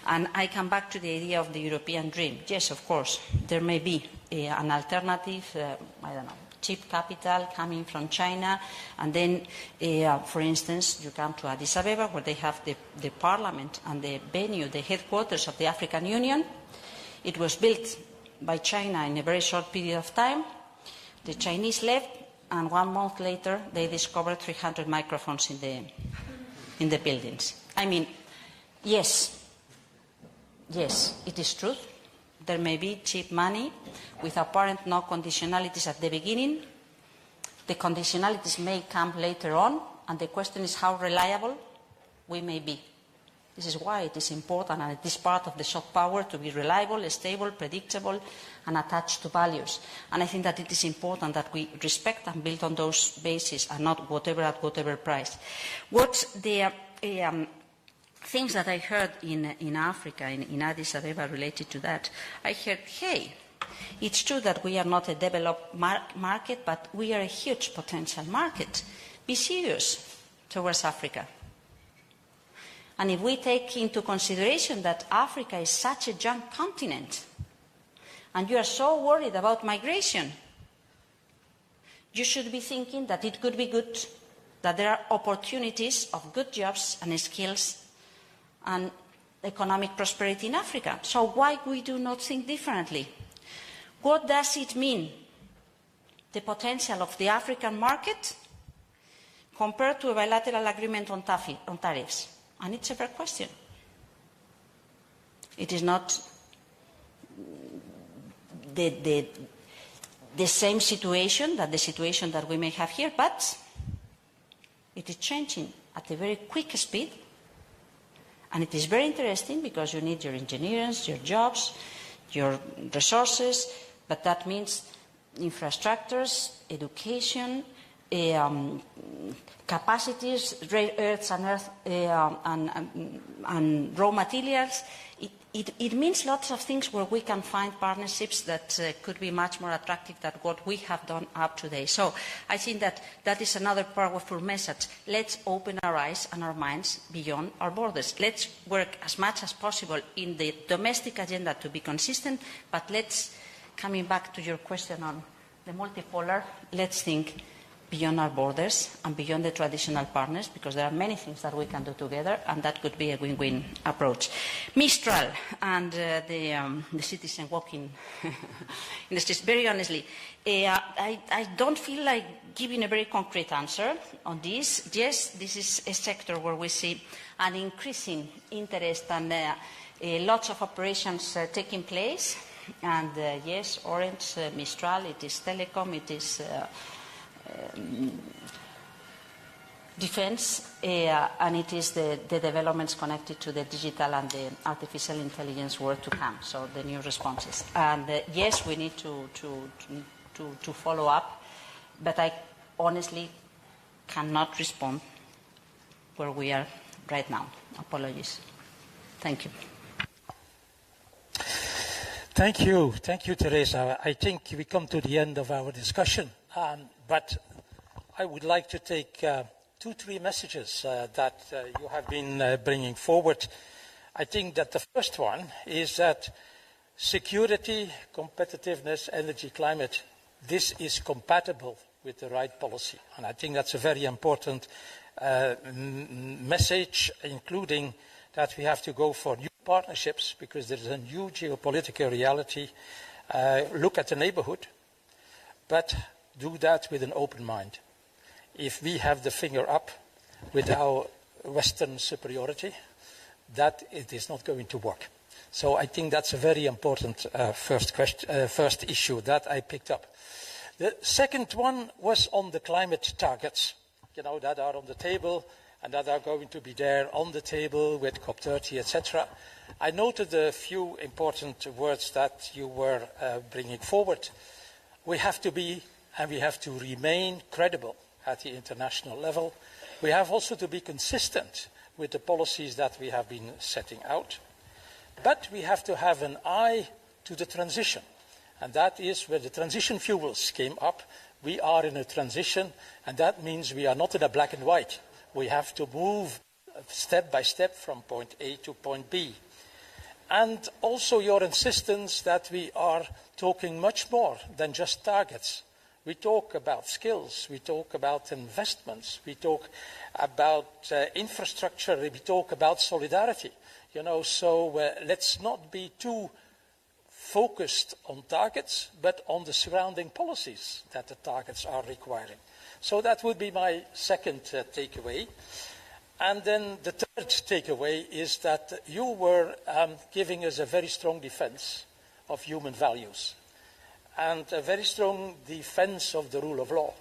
And I come back to the idea of the European dream. Yes, of course, there may be an alternative, I don't know, cheap capital coming from China, and then, for instance, you come to Addis Ababa, where they have the parliament and the venue, the headquarters of the African Union. It was built by China in a very short period of time. The Chinese left, and 1 month later, they discovered 300 microphones in the buildings. I mean, yes, it is true. There may be cheap money with apparent no conditionalities at the beginning. The conditionalities may come later on, and the question is how reliable we may be. This is why it is important, and it is part of the soft power, to be reliable, stable, predictable, and attached to values. And I think that it is important that we respect and build on those bases, and not whatever at whatever price. What's the things that I heard in Africa, in Addis Ababa, related to that? I heard, hey, it's true that we are not a developed market, but we are a huge potential market. Be serious towards Africa. And if we take into consideration that Africa is such a young continent, and you are so worried about migration, you should be thinking that it could be good, that there are opportunities of good jobs and skills and economic prosperity in Africa. So why we do not think differently? What does it mean, the potential of the African market, compared to a bilateral agreement on tariffs? And it's a fair question. It is not the same situation, the situation that we may have here, but it is changing at a very quick speed. And it is very interesting because you need your engineers, your jobs, your resources, but that means infrastructures, education, capacities, rare earths and raw materials. It means lots of things where we can find partnerships that could be much more attractive than what we have done up to date. So I think that is another powerful message. Let's open our eyes and our minds beyond our borders. Let's work as much as possible in the domestic agenda to be consistent, but let's, coming back to your question on the multipolar, let's think beyond our borders and beyond the traditional partners, because there are many things that we can do together, and that could be a win-win approach. Mistral and the citizen walking in the streets, very honestly, I don't feel like giving a very concrete answer on this. Yes, this is a sector where we see an increasing interest and lots of operations taking place. And yes, Orange, Mistral, it is telecom, it is defense, and it is the developments connected to the digital and the artificial intelligence world to come, so the new responses. And yes, we need to follow up, but I honestly cannot respond where we are right now. Apologies. Thank you. Thank you, Teresa. I think we come to the end of our discussion, but I would like to take 2-3 messages that you have been bringing forward. I think that the first one is that security, competitiveness, energy, climate, this is compatible with the right policy. And I think that's a very important message, including that we have to go for new partnerships because there is a new geopolitical reality. Look at the neighborhood, but do that with an open mind. If we have the finger up with our Western superiority, that it is not going to work. So I think that's a very important first issue that I picked up. The second one was on the climate targets, that are on the table and that are going to be there on the table with COP30, etc. I noted a few important words that you were bringing forward. We have to be and we have to remain credible at the international level. We have also to be consistent with the policies that we have been setting out. But we have to have an eye to the transition. And that is where the transition fuels came up. We are in a transition, and that means we are not in a black and white. We have to move step by step from point A to point B. And also your insistence that we are talking much more than just targets. We talk about skills, we talk about investments, we talk about infrastructure, we talk about solidarity. So let's not be too focused on targets, but on the surrounding policies that the targets are requiring. So that would be my second takeaway. And then the third takeaway is that you were giving us a very strong defense of human values and a very strong defense of the rule of law.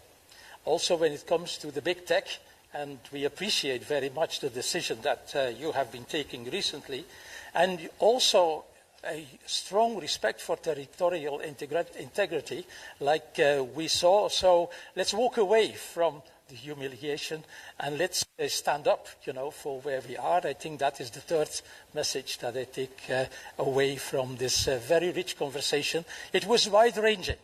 Also when it comes to the big tech, and we appreciate very much the decision that you have been taking recently, and also a strong respect for territorial integrity, like we saw. So let's walk away from the humiliation and let's stand up, for where we are. I think that is the third message that I take away from this very rich conversation. It was wide-ranging.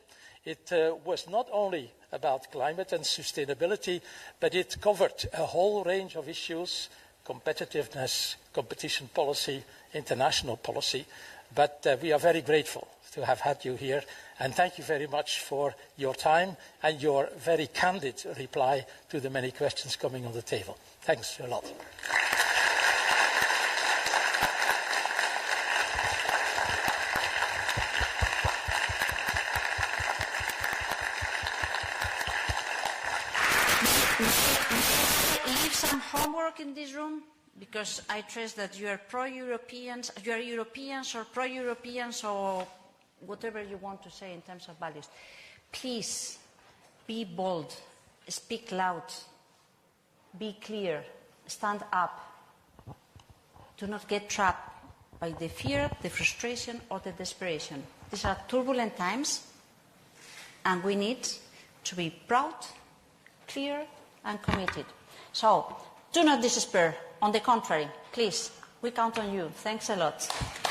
It was not only about climate and sustainability, but it covered a whole range of issues: competitiveness, competition policy, international policy. But we are very grateful to have had you here, and thank you very much for your time and your very candid reply to the many questions coming on the table. Thanks a lot. Leave some homework in this room, because I trust that you are pro-Europeans, you are Europeans or pro-Europeans or whatever you want to say in terms of values. Please be bold, speak loud, be clear, stand up. Do not get trapped by the fear, the frustration or the desperation. These are turbulent times, and we need to be proud, clear and committed. So do not despair. On the contrary, please, we count on you. Thanks a lot.